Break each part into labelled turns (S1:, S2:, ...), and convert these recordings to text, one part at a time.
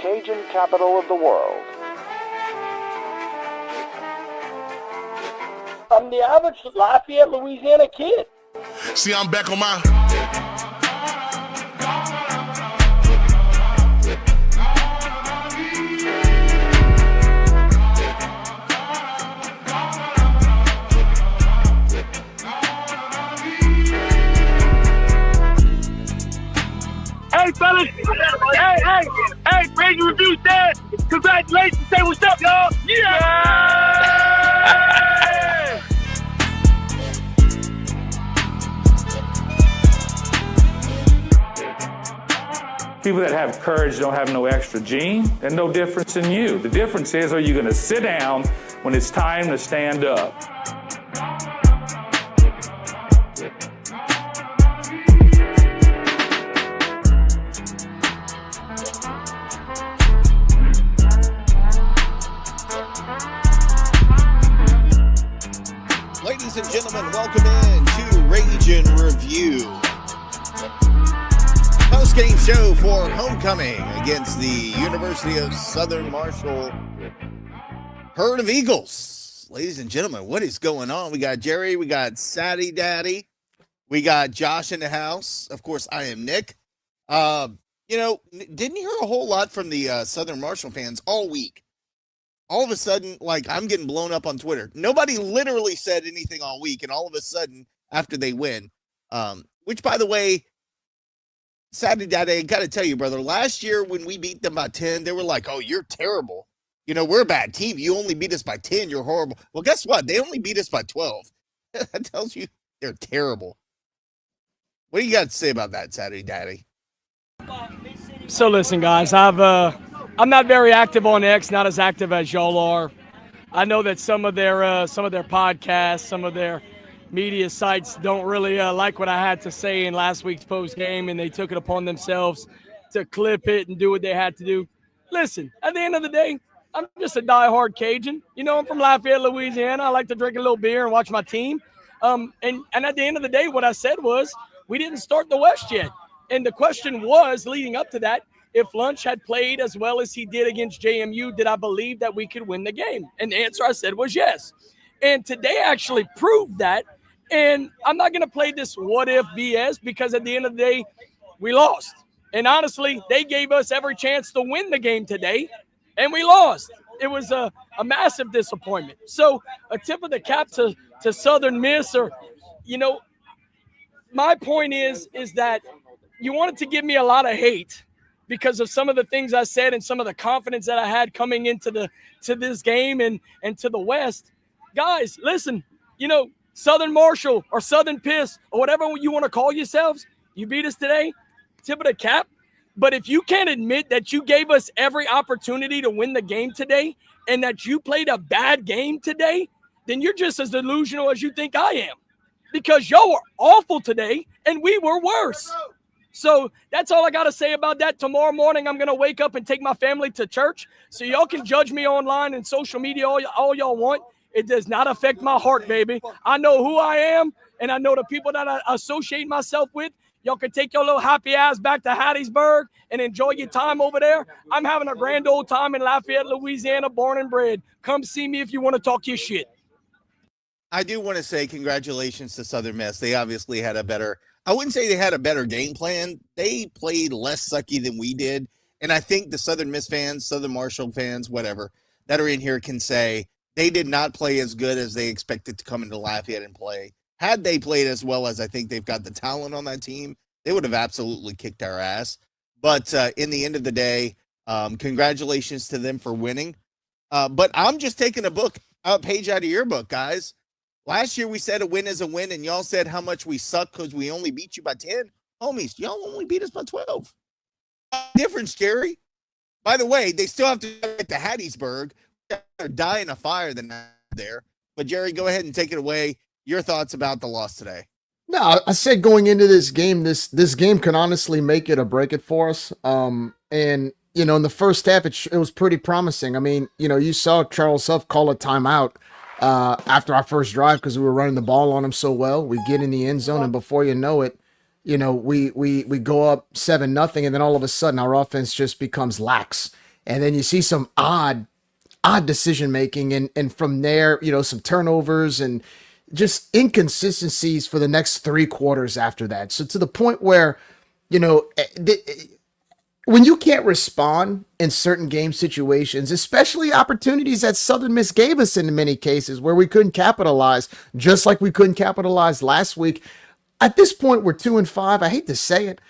S1: Cajun capital of the world.
S2: I'm the average Lafayette, Louisiana kid.
S3: See, I'm back on my...
S2: Hey, fellas. Hey, Brady Review said, congratulations. Say what's up, y'all. Yeah!
S4: People that have courage don't have no extra gene, and no difference in you. The difference is, are you going to sit down when it's time to stand up?
S5: Ladies and gentlemen, welcome in to Rage and Review. Post-game show for homecoming against the University of Southern Marshall herd of Eagles. Ladies and gentlemen, what is going on? We got Jerry, we got Sadie Daddy, we got Josh in the house. Of course, I am Nick. Didn't hear a whole lot from the Southern Marshall fans all week. All of a sudden, I'm getting blown up on Twitter. Nobody literally said anything all week, and all of a sudden, after they win, which, by the way, Saturday, I got to tell you, brother, last year when we beat them by 10, they were like, oh, you're terrible. We're a bad team. You only beat us by 10. You're horrible. Well, guess what? They only beat us by 12. That tells you they're terrible. What do you got to say about that, Saturday Daddy?
S6: So listen, guys, I'm not very active on X, not as active as y'all are. I know that some of their podcasts, some of their media sites don't really like what I had to say in last week's post game, and they took it upon themselves to clip it and do what they had to do. Listen, at the end of the day, I'm just a diehard Cajun. I'm from Lafayette, Louisiana. I like to drink a little beer and watch my team. And at the end of the day, what I said was we didn't start the West yet. And the question was, leading up to that, if Lunch had played as well as he did against JMU, did I believe that we could win the game? And the answer I said was yes. And today actually proved that. And I'm not going to play this what-if BS because at the end of the day, we lost. And honestly, they gave us every chance to win the game today, and we lost. It was a massive disappointment. So a tip of the cap to Southern Miss, my point is that you wanted to give me a lot of hate because of some of the things I said and some of the confidence that I had coming into this game and to the West. Guys, listen, Southern Marshall or Southern Piss or whatever you want to call yourselves, you beat us today, tip of the cap. But if you can't admit that you gave us every opportunity to win the game today and that you played a bad game today, then you're just as delusional as you think I am. Because y'all were awful today and we were worse. So that's all I got to say about that. Tomorrow morning, I'm going to wake up and take my family to church. So y'all can judge me online and social media all y'all want. It does not affect my heart, baby. I know who I am, and I know the people that I associate myself with. Y'all can take your little happy ass back to Hattiesburg and enjoy your time over there. I'm having a grand old time in Lafayette, Louisiana, born and bred. Come see me if you want to talk your shit.
S5: I do want to say congratulations to Southern Miss. They obviously had I wouldn't say they had a better game plan. They played less sucky than we did. And I think the Southern Miss fans, Southern Marshall fans, whatever, that are in here can say they did not play as good as they expected to come into Lafayette and play. Had they played as well as I think they've got the talent on that team, they would have absolutely kicked our ass. But in the end of the day, congratulations to them for winning. But I'm just taking a page out of your book, guys. Last year we said a win is a win, and y'all said how much we suck because we only beat you by 10. Homies, y'all only beat us by 12. Difference, Jerry. By the way, they still have to get to Hattiesburg. They're dying a fire than there. But Jerry, go ahead and take it away. Your thoughts about the loss today.
S7: No, I said going into this game, this game can honestly make it or break it for us. And in the first half, it was pretty promising. I mean, you saw Charles Huff call a timeout after our first drive because we were running the ball on him so well. We get in the end zone, and before you know it, we go up 7-0, and then all of a sudden our offense just becomes lax. and then you see some odd decision making, and from there, some turnovers and just inconsistencies for the next 3 quarters after that. So to the point where, you know, when you can't respond in certain game situations, especially opportunities that Southern Miss gave us in many cases where we couldn't capitalize, just like we couldn't capitalize last week. At this point, we're 2-5. I hate to say it.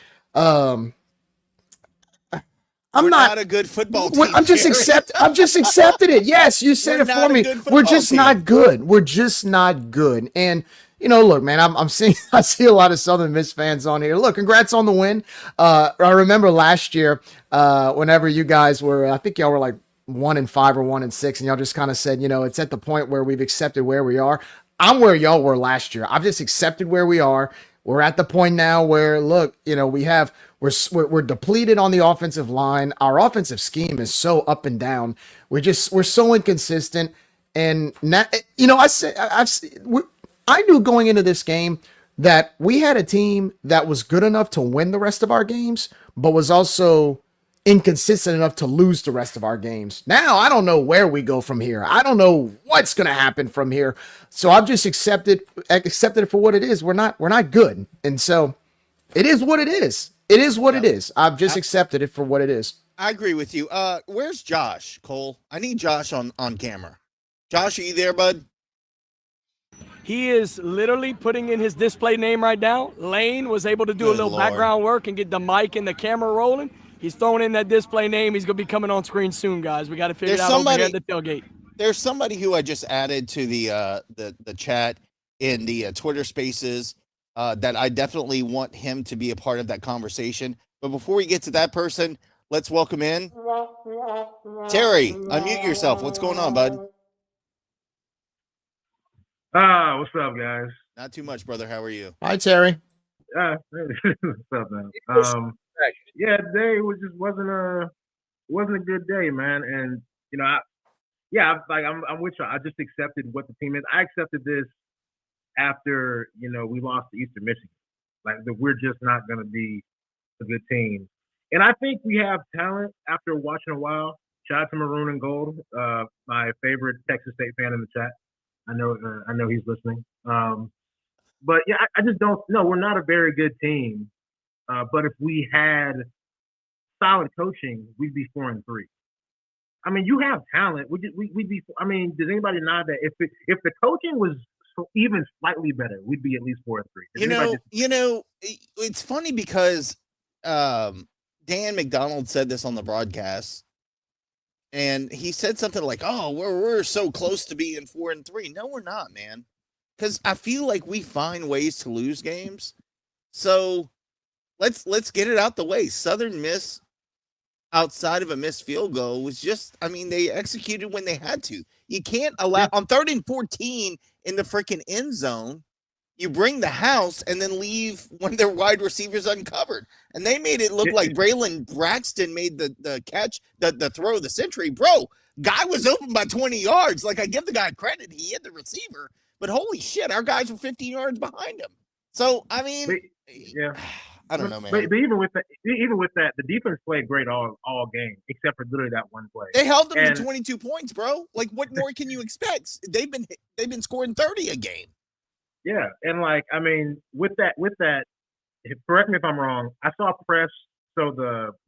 S7: I'm
S5: We're
S7: not
S5: a good football team.
S7: I'm just accepted it. Yes, you said it for me. We're just not good. We're just not good. And look, man, I see a lot of Southern Miss fans on here. Look, congrats on the win. I remember last year, whenever you guys were, I think y'all were like 1-5 or 1-6, and y'all just kind of said, it's at the point where we've accepted where we are. I'm where y'all were last year. I've just accepted where we are. We're at the point now where, look, we're depleted on the offensive line. Our offensive scheme is so up and down. We're so inconsistent. And now, I knew going into this game that we had a team that was good enough to win the rest of our games, but was also inconsistent enough to lose the rest of our games. Now, I don't know where we go from here. I don't know what's going to happen from here. So I've just accepted it for what it is. We're not good. And so it is what it is. It is what it is. I've just accepted it for what it is.
S5: I agree with you. Where's Josh, Cole? I need Josh on camera. Josh, are you there, bud?
S6: He is literally putting in his display name right now. Lane was able to do a little background work and get the mic and the camera rolling. He's throwing in that display name. He's going to be coming on screen soon, guys. We got to figure it out over here at the tailgate.
S5: There's somebody who I just added to the chat in the Twitter Spaces that I definitely want him to be a part of that conversation. But before we get to that person, let's welcome in Terry. Unmute yourself. What's going on, bud?
S8: What's up, guys?
S5: Not too much, brother. How are you?
S7: Hi, Terry.
S8: What's up, man? Yeah, today wasn't a good day, man. And I'm with you. I just accepted what the team is. I accepted this after we lost to Eastern Michigan. Like that, we're just not going to be a good team. And I think we have talent after watching a while. Shout out to Maroon and Gold, my favorite Texas State fan in the chat. I know he's listening. But yeah, I just don't know. We're not a very good team. But if we had solid coaching, we'd be 4-3. I mean, you have talent. We'd be. I mean, does anybody nod that if the coaching was even slightly better, we'd be at least 4-3?
S5: It's funny because Dan McDonald said this on the broadcast, and he said something like, "Oh, we're so close to being 4-3." No, we're not, man. Because I feel like we find ways to lose games. So let's get it out the way. Southern Miss, outside of a missed field goal, was just, I mean, they executed when they had to. You can't allow on 3rd and 14 in the freaking end zone. You bring the house and then leave one of their wide receivers uncovered. And they made it look like Braylon Braxton made the catch, the throw, the century. Bro, guy was open by 20 yards. Like, I give the guy credit. He hit the receiver. But holy shit, our guys were 15 yards behind him. So, I mean, I don't know, man.
S8: But even with that, the defense played great all game, except for literally that one play.
S5: They held them to 22 points, bro. Like, what more can you expect? They've been scoring 30 a game.
S8: Yeah, and like, I mean, with that, correct me if I'm wrong. I saw press, so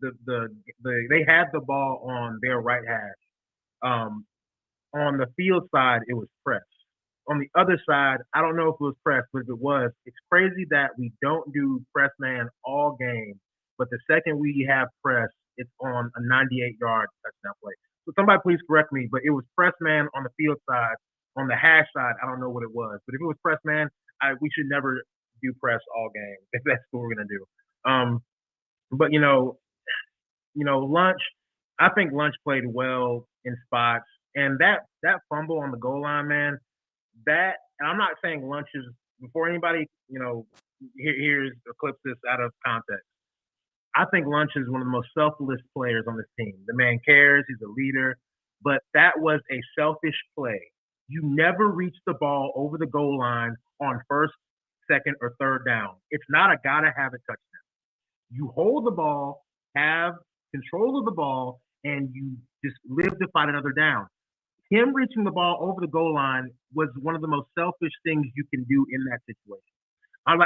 S8: they had the ball on their right hash. On the field side, it was press. On the other side, I don't know if it was press, but if it was, it's crazy that we don't do press man all game, but the second we have press, it's on a 98-yard touchdown play. So somebody please correct me, but it was press man on the field side. On the hash side, I don't know what it was, but if it was press man, we should never do press all game if that's what we're gonna do. But Lunch, I think Lunch played well in spots, and that fumble on the goal line, man. That, and I'm not saying Lunch is, before anybody hears or clips this out of context. I think Lunch is one of the most selfless players on this team. The man cares, he's a leader, but that was a selfish play. You never reach the ball over the goal line on 1st, 2nd, or 3rd down. It's not a gotta have it touchdown. You hold the ball, have control of the ball, and you just live to fight another down. Him reaching the ball over the goal line was one of the most selfish things you can do in that situation. I'm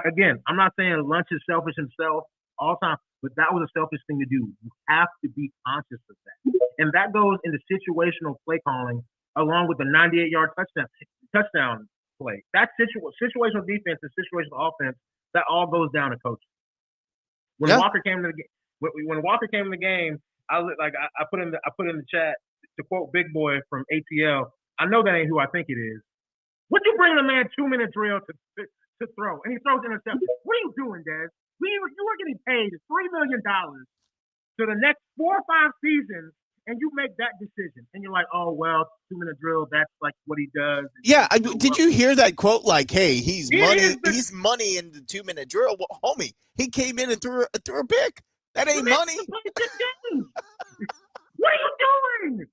S8: not saying Lunch is selfish himself all the time, but that was a selfish thing to do. You have to be conscious of that. And that goes into situational play calling along with the 98-yard touchdown play. That situational defense and situational offense, that all goes down to coaching. When Walker came to the game, when Walker came in the game, I put in the chat to quote Big Boy from ATL. I know that ain't who I think it is. What you bring the man 2-minute drill to throw, and he throws interception? What are you doing, Dez? You were getting paid $3 million for the next 4 or 5 seasons, and you make that decision, and you're like, oh well, 2-minute drill. That's like what he does.
S5: Yeah, did you hear that quote? Like, hey, he's money in the 2-minute drill. Well, homie, he came in and threw a pick. That ain't money.
S8: What are you doing?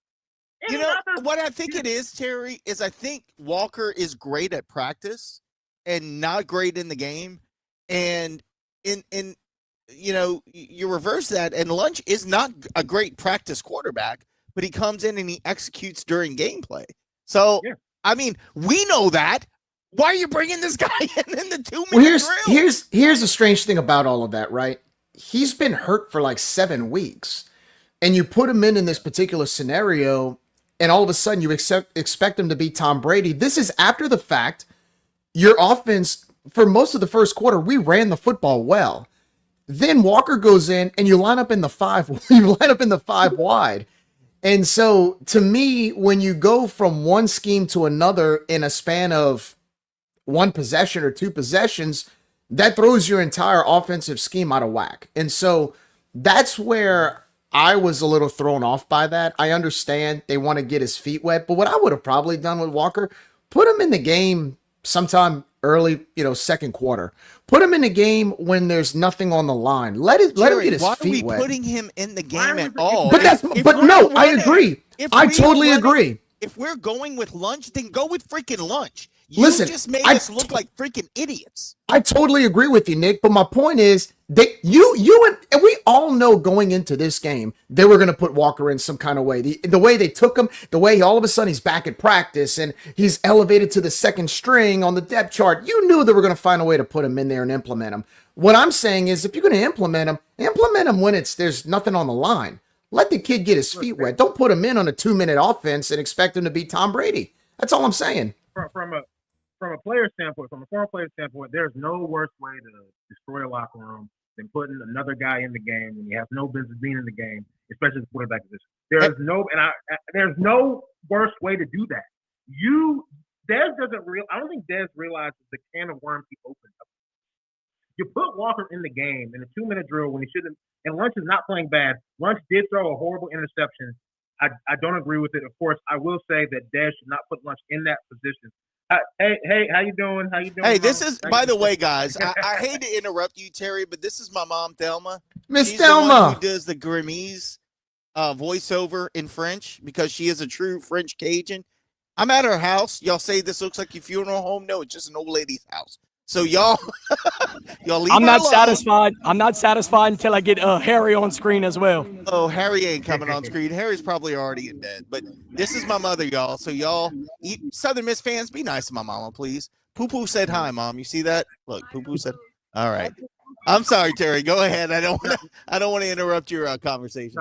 S5: You know what I think it is, Terry, is I think Walker is great at practice and not great in the game. And you reverse that, and Lunch is not a great practice quarterback, but he comes in and he executes during gameplay. So, yeah. I mean, we know that. Why are you bringing this guy in the 2-minute drill?
S7: Here's the strange thing about all of that, right? He's been hurt for like 7 weeks, and you put him in this particular scenario, and all of a sudden you expect him to be Tom Brady. This is after the fact. Your offense, for most of the first quarter, we ran the football well. Then Walker goes in, and you line up in the 5. You line up in the 5 wide. And so, to me, when you go from one scheme to another in a span of 1 possession or 2 possessions, that throws your entire offensive scheme out of whack. And so, that's where I was a little thrown off by that. I understand they want to get his feet wet, but what I would have probably done with Walker, put him in the game sometime early, second quarter. Put him in the game when there's nothing on the line. Let him get his feet wet.
S5: Why are we putting him in the game at all?
S7: I agree. I totally agree.
S5: If we're going with Lunch, then go with freaking Lunch.
S7: Listen,
S5: just made us look like freaking idiots.
S7: I totally agree with you, Nick. But my point is, you and we all know going into this game, they were going to put Walker in some kind of way. The way they took him, the way all of a sudden he's back at practice and he's elevated to the second string on the depth chart. You knew they were going to find a way to put him in there and implement him. What I'm saying is, if you're going to implement him when there's nothing on the line. Let the kid get his feet wet. Don't put him in on a 2-minute offense and expect him to be Tom Brady. That's all I'm saying.
S8: From a player standpoint, from a former player standpoint, there's no worse way to destroy a locker room than putting another guy in the game when you have no business being in the game, especially the quarterback position. There's no worse way to do that. I don't think Dez realizes the can of worms he opened up. You put Walker in the game in a 2-minute drill when he shouldn't, and Lunch is not playing bad. Lunch did throw a horrible interception. I don't agree with it. Of course, I will say that Dez should not put Lunch in that position. Hey, how you doing?
S5: Hey, this is, by the way, guys, I hate to interrupt you, Terry, but this is my mom, Thelma.
S7: Miss
S5: She's
S7: Thelma.
S5: the one who does the Grimmese voiceover in French because she is a true French Cajun. I'm at her house. Y'all say this looks like your funeral home. No, it's just an old lady's house. So y'all leave
S6: I'm
S5: her
S6: not
S5: alone.
S6: satisfied. I'm not satisfied until I get Harry on screen as well.
S5: Oh, Harry ain't coming on screen. Harry's probably already in bed. But this is my mother, y'all. So y'all, Southern Miss fans, be nice to my mama, please. Poo Poo said hi, Mom. You see that? Look, Poo Poo said. All right. I'm sorry, Terry. Go ahead. I don't want to interrupt your conversation.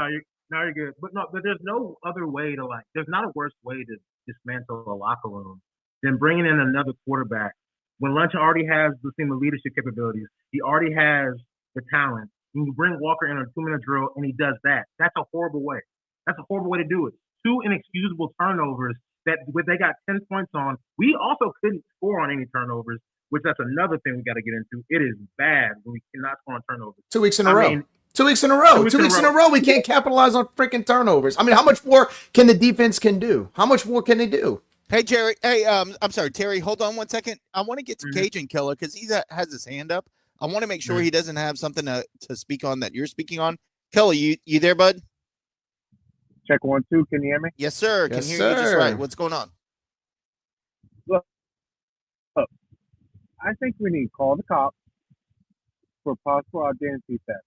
S8: No, you're good. But there's no other way to there's not a worse way to dismantle a locker room than bringing in another quarterback. When Lunch already has the same leadership capabilities, he already has the talent. When you bring Walker in a 2-minute drill and he does that, that's a horrible way. That's a horrible way to do it. 2 inexcusable turnovers that they got 10 points on. We also couldn't score on any turnovers, which that's another thing we got to get into. It is bad when we cannot score on turnovers.
S7: 2 weeks in a row. 2 weeks in a row. 2 weeks in a row. We can't capitalize on freaking turnovers. I mean, how much more can the defense do? How much more can they do?
S5: Hey, Jerry. Hey, I'm sorry, Terry. Hold on 1 second. I want to get to Cajun Killer because he has his hand up. I want to make sure he doesn't have something to speak on that you're speaking on. Kelly, you there, bud?
S9: Check 1, 2. Can you hear me?
S5: Yes, sir. Can hear you just right. What's going on?
S9: Look, I think we need to call the cops for possible identity theft.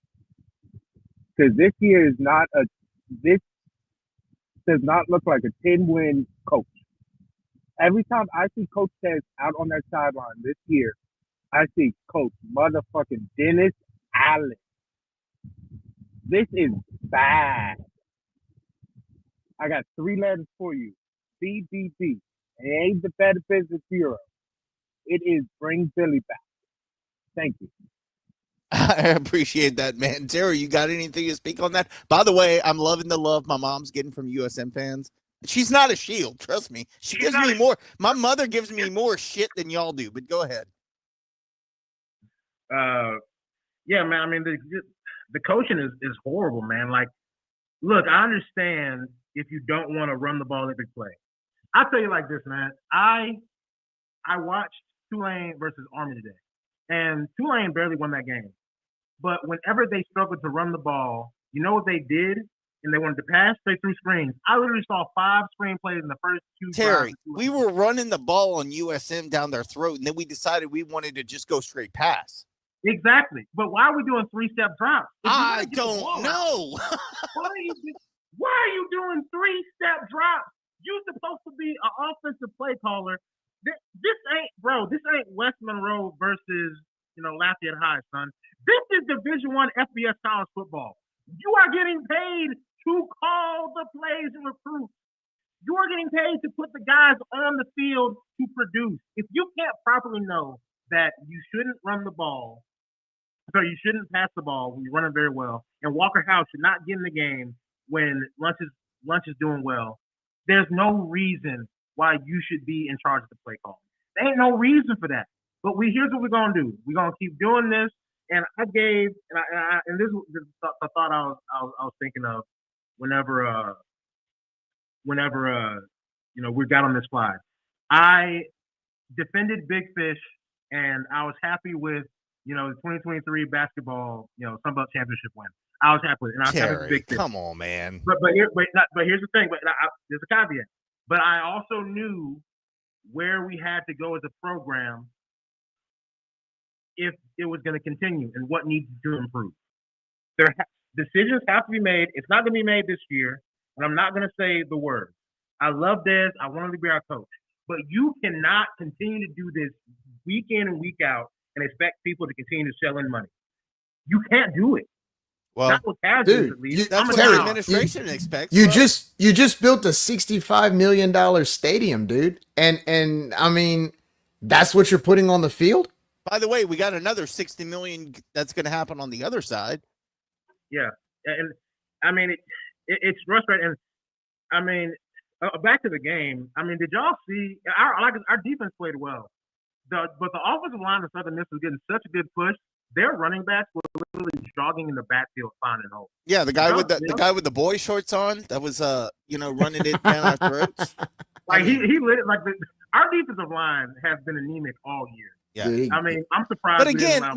S9: Because this year is not does not look like a 10-win coach. Every time I see Coach Tez out on that sideline this year, I see Coach motherfucking Dennis Allen. This is bad. I got 3 letters for you. BBB. It ain't the Better Business Bureau. It is bring Billy back. Thank you.
S5: I appreciate that, man. Terry, you got anything to speak on that? By the way, I'm loving the love my mom's getting from USM fans. She's not a shield, trust me. She gives me more. My mother gives me more shit than y'all do, but go ahead.
S8: Yeah, man. I mean, the coaching is horrible, man. Like, look, I understand if you don't want to run the ball every play. I'll tell you like this, man. I watched Tulane versus Army today, and Tulane barely won that game. But whenever they struggled to run the ball, you know what they did? And they wanted to pass, they threw screens. I literally saw 5 screen plays in the first 2
S5: Terry,
S8: drives.
S5: we were running the ball on USM down their throat, and then we decided we wanted to just go straight pass.
S8: Exactly. But why are we doing 3-step drops?
S5: I don't know.
S8: Why are you doing 3-step drops? You're supposed to be an offensive play caller. This ain't West Monroe versus, Lafayette High, son. This is Division I FBS college football. You are getting paid to call the plays and recruit. You are getting paid to put the guys on the field to produce. If you can't properly know that you shouldn't run the ball, so you shouldn't pass the ball when you're running very well, and Walker House should not get in the game when Lunch is doing well, there's no reason why you should be in charge of the play call. There ain't no reason for that. But here's what we're gonna do. We're gonna keep doing this. And I gave, and this is the thought I was thinking of whenever we got on this slide. I defended Big Fish, and I was happy with the 2023 basketball Sun Belt championship win. I was happy with it, and I was happy with Big Fish.
S5: Come on, man.
S8: But here's the thing. But there's a caveat. But I also knew where we had to go as a program if it was going to continue and what needs to improve. Decisions have to be made. It's not going to be made this year, and I'm not going to say the word. I love Dez. I want him to be our coach. But you cannot continue to do this week in and week out and expect people to continue to sell in money. You can't do it.
S5: Well,
S8: not with casuals, at least.
S5: That's what the administration expects.
S7: You just built a $65 million stadium, dude. And I mean, that's what you're putting on the field?
S5: By the way, we got another $60 million that's going to happen on the other side.
S8: Yeah, and I mean it's frustrating. And I mean, back to the game. I mean, did y'all see our defense played well, but the offensive line of Southern Miss was getting such a good push. Their running backs were literally jogging in the backfield, finding hope.
S5: Yeah, the guy with the boy shorts on that was running it down our throats.
S8: Like he lit it. Like our defensive line has been anemic all year.
S5: Yeah,
S8: I mean, I'm surprised.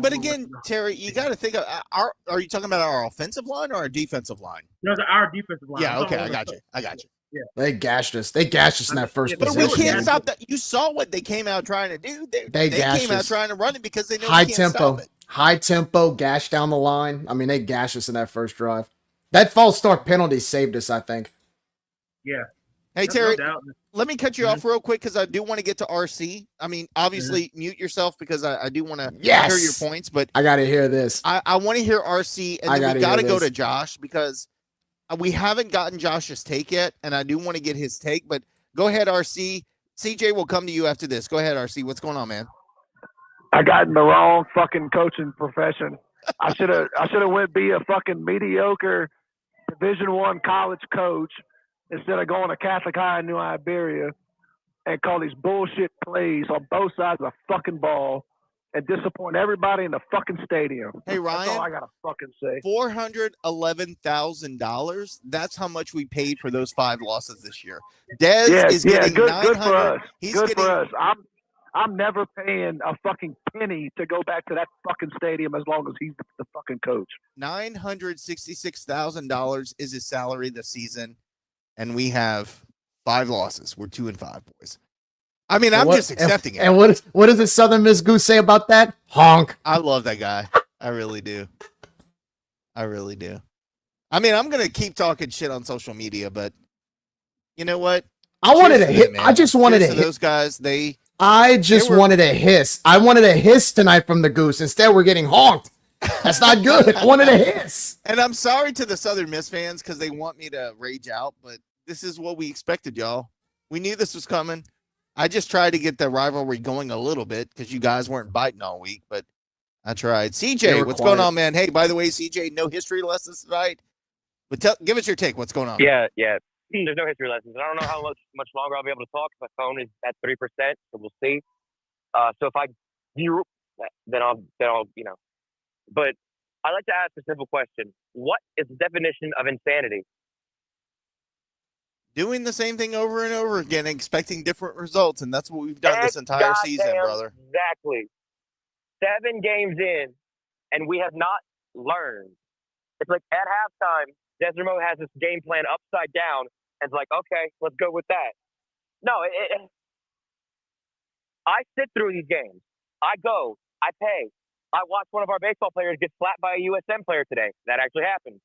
S5: But again, Terry, you got to think of are you talking about our offensive line or our defensive line?
S8: No, our defensive line.
S5: Yeah, okay, I got you.
S8: Yeah.
S7: They gashed us. They gashed us in that first
S5: possession. But we can't stop that. You saw what they came out trying to do. They came out trying to run it because they know we can't stop it.
S7: High tempo, gash down the line. I mean, they gashed us in that first drive. That false start penalty saved us, I think.
S8: Yeah.
S5: Hey, Terry, let me cut you off real quick because I do want to get to RC. I mean, obviously, mute yourself because I do want to hear your points. But
S7: I got to hear this.
S5: I want to hear RC, and then we got to go to Josh because we haven't gotten Josh's take yet, and I do want to get his take. But go ahead, RC. CJ will come to you after this. Go ahead, RC. What's going on, man?
S9: I got in the wrong fucking coaching profession. I should have went be a fucking mediocre Division I college coach instead of going to Catholic High in New Iberia and call these bullshit plays on both sides of the fucking ball and disappoint everybody in the fucking stadium.
S5: Hey, Ryan.
S9: That's all I gotta fucking say.
S5: $411,000. That's how much we paid for those 5 losses this year. Dez is getting
S9: good
S5: for
S9: us. Good for us. I'm never paying a fucking penny to go back to that fucking stadium as long as he's the fucking coach.
S5: $966,000 is his salary this season, and we have 5 losses. We're 2-5, boys. I mean, I'm just accepting it.
S7: And what does the Southern Miss Goose say about that? Honk.
S5: I love that guy. I really do. I mean, I'm gonna keep talking shit on social media, but You know what?
S7: I wanted
S5: Cheers
S7: a
S5: to
S7: hit.
S5: them, man.
S7: I just wanted
S5: Cheers
S7: a
S5: to
S7: hit.
S5: those guys.
S7: I just wanted a hiss. I wanted a hiss tonight from the Goose. Instead, we're getting honked. That's not good. I wanted a hiss.
S5: And I'm sorry to the Southern Miss fans because they want me to rage out, but this is what we expected, y'all. We knew this was coming. I just tried to get the rivalry going a little bit because you guys weren't biting all week, but I tried. CJ, what's going on, man? Hey, by the way, CJ, no history lessons tonight. But give us your take. What's going on?
S10: Yeah. There's no history lessons. I don't know how much longer I'll be able to talk. My phone is at 3%, so we'll see. So if I do, then I'll. But I like to ask a simple question: what is the definition of insanity?
S5: Doing the same thing over and over again, expecting different results, and that's what we've done this entire season, brother.
S10: Exactly. 7 games in, and we have not learned. It's like at halftime, Desirmo has this game plan upside down, and it's like, okay, let's go with that. No, I sit through these games. I go. I pay. I watched one of our baseball players get slapped by a USM player today. That actually happened.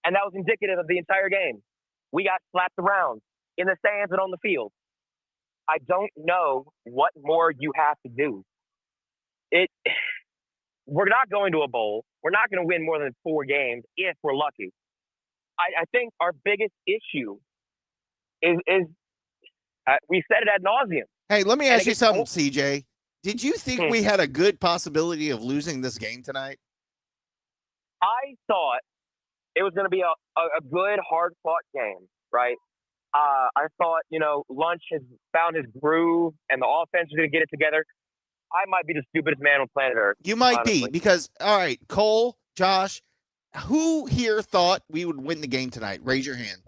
S10: And that was indicative of the entire game. We got slapped around in the stands and on the field. I don't know what more you have to do. We're not going to a bowl. We're not going to win more than 4 games if we're lucky. I think our biggest issue is we said it ad nauseum.
S5: Hey, let me ask you something, CJ. Did you think we had a good possibility of losing this game tonight?
S10: I thought it was going to be a good, hard-fought game, right? I thought, Lunch has found his groove, and the offense is going to get it together. I might be the stupidest man on planet Earth.
S5: You might
S10: honestly.
S5: be, because, all right, Cole, Josh, who here thought we would win the game tonight? Raise your hand.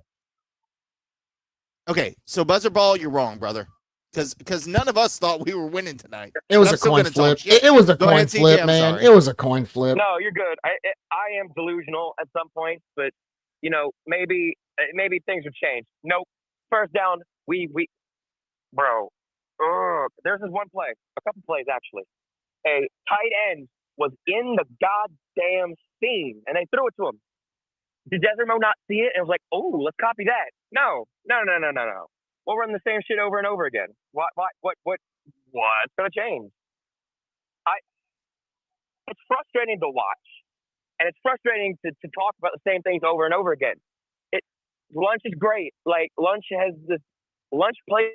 S5: Okay, so buzzer ball, you're wrong, brother. Because none of us thought we were winning tonight.
S7: It was a coin flip. It was a coin flip, man. It was a coin flip.
S10: No, you're good. I am delusional at some point, but maybe things have changed. Nope. First down, bro. There's this one play, a couple plays actually. A tight end was in the goddamn seam, and they threw it to him. Did Desirmo not see it and was like, "Oh, let's copy that"? No. We'll run the same shit over and over again. What's going to change? It's frustrating to watch, and it's frustrating to talk about the same things over and over again. Lunch is great. Like, Lunch has this Lunch plays.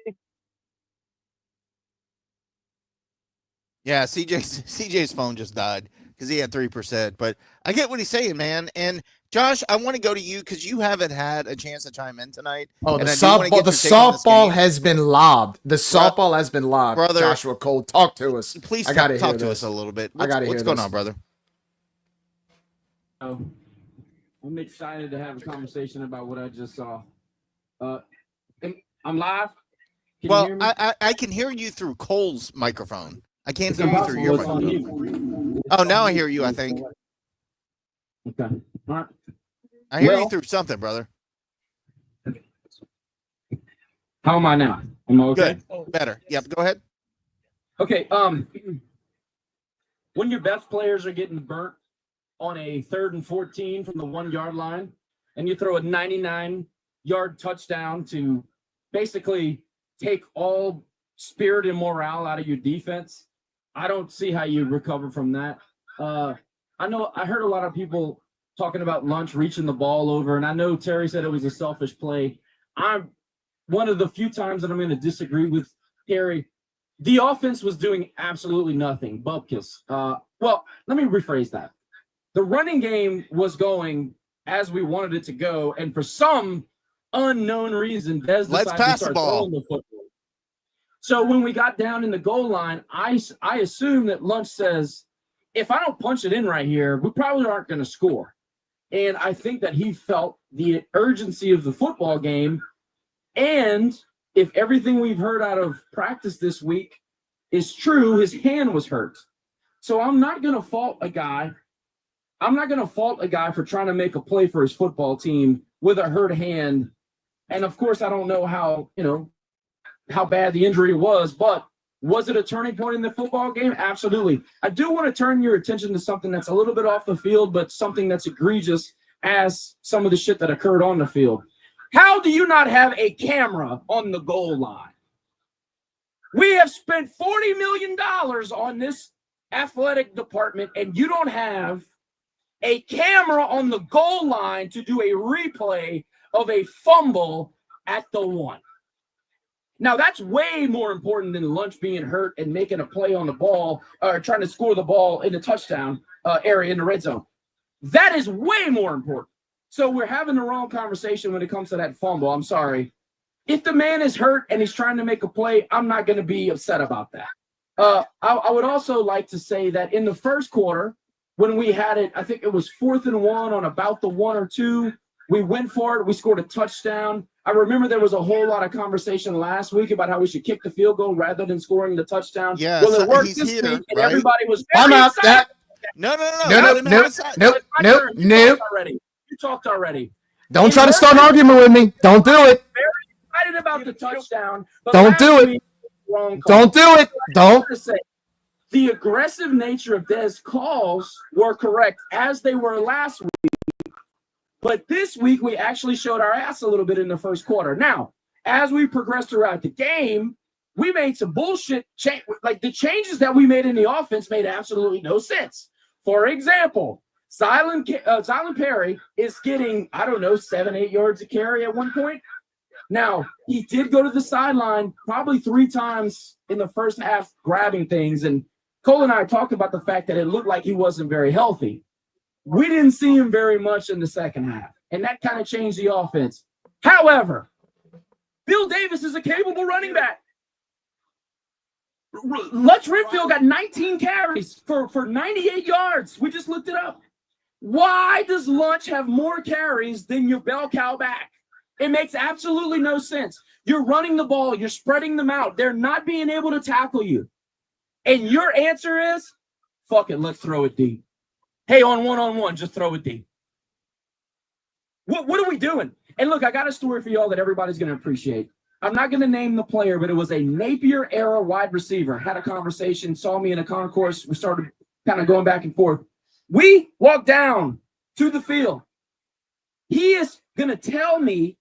S5: Yeah, CJ's phone just died because he had 3%. But I get what he's saying, man. And Josh, I want to go to you because you haven't had a chance to chime in tonight.
S7: Oh, the softball has been lobbed. The softball has been lobbed.
S5: Brother,
S7: Joshua Cole, talk to us.
S5: Please
S7: talk
S5: to us a little bit. What's going on, brother?
S11: I'm excited to have a conversation about what I just saw. I'm live.
S5: Well, I can hear you through Cole's microphone. I can't hear you through your microphone. Oh, now I hear you, I think.
S11: Okay. All right.
S5: I hear you through something, brother.
S11: How am I now? Am I okay?
S5: Good. Better. Yep, go ahead.
S11: Okay. When your best players are getting burnt on a 3rd and 14 from the 1-yard line, and you throw a 99-yard touchdown to basically take all spirit and morale out of your defense, I don't see how you recover from that. I heard a lot of people talking about Lunch reaching the ball over, and I know Terry said it was a selfish play. I'm one of the few times that I'm going to disagree with Terry. The offense was doing absolutely nothing. Bupkis. Well, let me rephrase that. The running game was going as we wanted it to go, and for some unknown reason, Des decided to start throwing the football. So when we got down in the goal line, I assume that Lunch says, if I don't punch it in right here, we probably aren't going to score. And I think that he felt the urgency of the football game. And if everything we've heard out of practice this week is true, his hand was hurt. So I'm not going to fault a guy. I'm not going to fault a guy for trying to make a play for his football team with a hurt hand. And of course, I don't know how bad the injury was, but was it a turning point in the football game? Absolutely. I do want to turn your attention to something that's a little bit off the field, but something that's egregious as some of the shit that occurred on the field. How do you not have a camera on the goal line? We have spent $40 million on this athletic department, and you don't have a camera on the goal line to do a replay of a fumble at the 1. Now, that's way more important than Lunch being hurt and making a play on the ball or trying to score the ball in the touchdown area in the red zone. That is way more important. So we're having the wrong conversation when it comes to that fumble. I'm sorry. If the man is hurt and he's trying to make a play, I'm not going to be upset about that. I would also like to say that in the first quarter, when we had it, I think it was 4th and 1 on about the 1 or 2. We went for it. We scored a touchdown. I remember there was a whole lot of conversation last week about how we should kick the field goal rather than scoring the touchdown.
S5: Yeah,
S11: well, it
S5: so
S11: worked
S5: he's
S11: this
S5: here,
S11: week, and
S5: right?
S11: everybody was
S7: I'm
S11: very
S7: out.
S11: excited.
S5: No.
S11: You talked already.
S7: Don't try to start an argument with me. Don't do it.
S11: Very excited about the touchdown. But
S7: Don't do it. Don't do it. Don't.
S11: The aggressive nature of Dez's calls were correct, as they were last week. But this week, we actually showed our ass a little bit in the first quarter. Now, as we progressed throughout the game, we made some bullshit change. Like the changes that we made in the offense made absolutely no sense. For example, Zylan Perry is getting, 7-8 yards a carry at one point. Now, he did go to the sideline probably 3 times in the first half grabbing things. And Cole and I talked about the fact that it looked like he wasn't very healthy. We didn't see him very much in the second half, and that kind of changed the offense. However, Bill Davis is a capable running back. Lutz Renfield got 19 carries for 98 yards. We just looked it up. Why does Lunch have more carries than your bell cow back? It makes absolutely no sense. You're running the ball. You're spreading them out. They're not being able to tackle you. And your answer is, fuck it, let's throw it deep. Hey, on one-on-one, just throw it deep. What are we doing? And look, I got a story for y'all that everybody's going to appreciate. I'm not going to name the player, but it was a Napier-era wide receiver. Had a conversation, saw me in a concourse. We started kind of going back and forth. We walked down to the field. He is going to tell me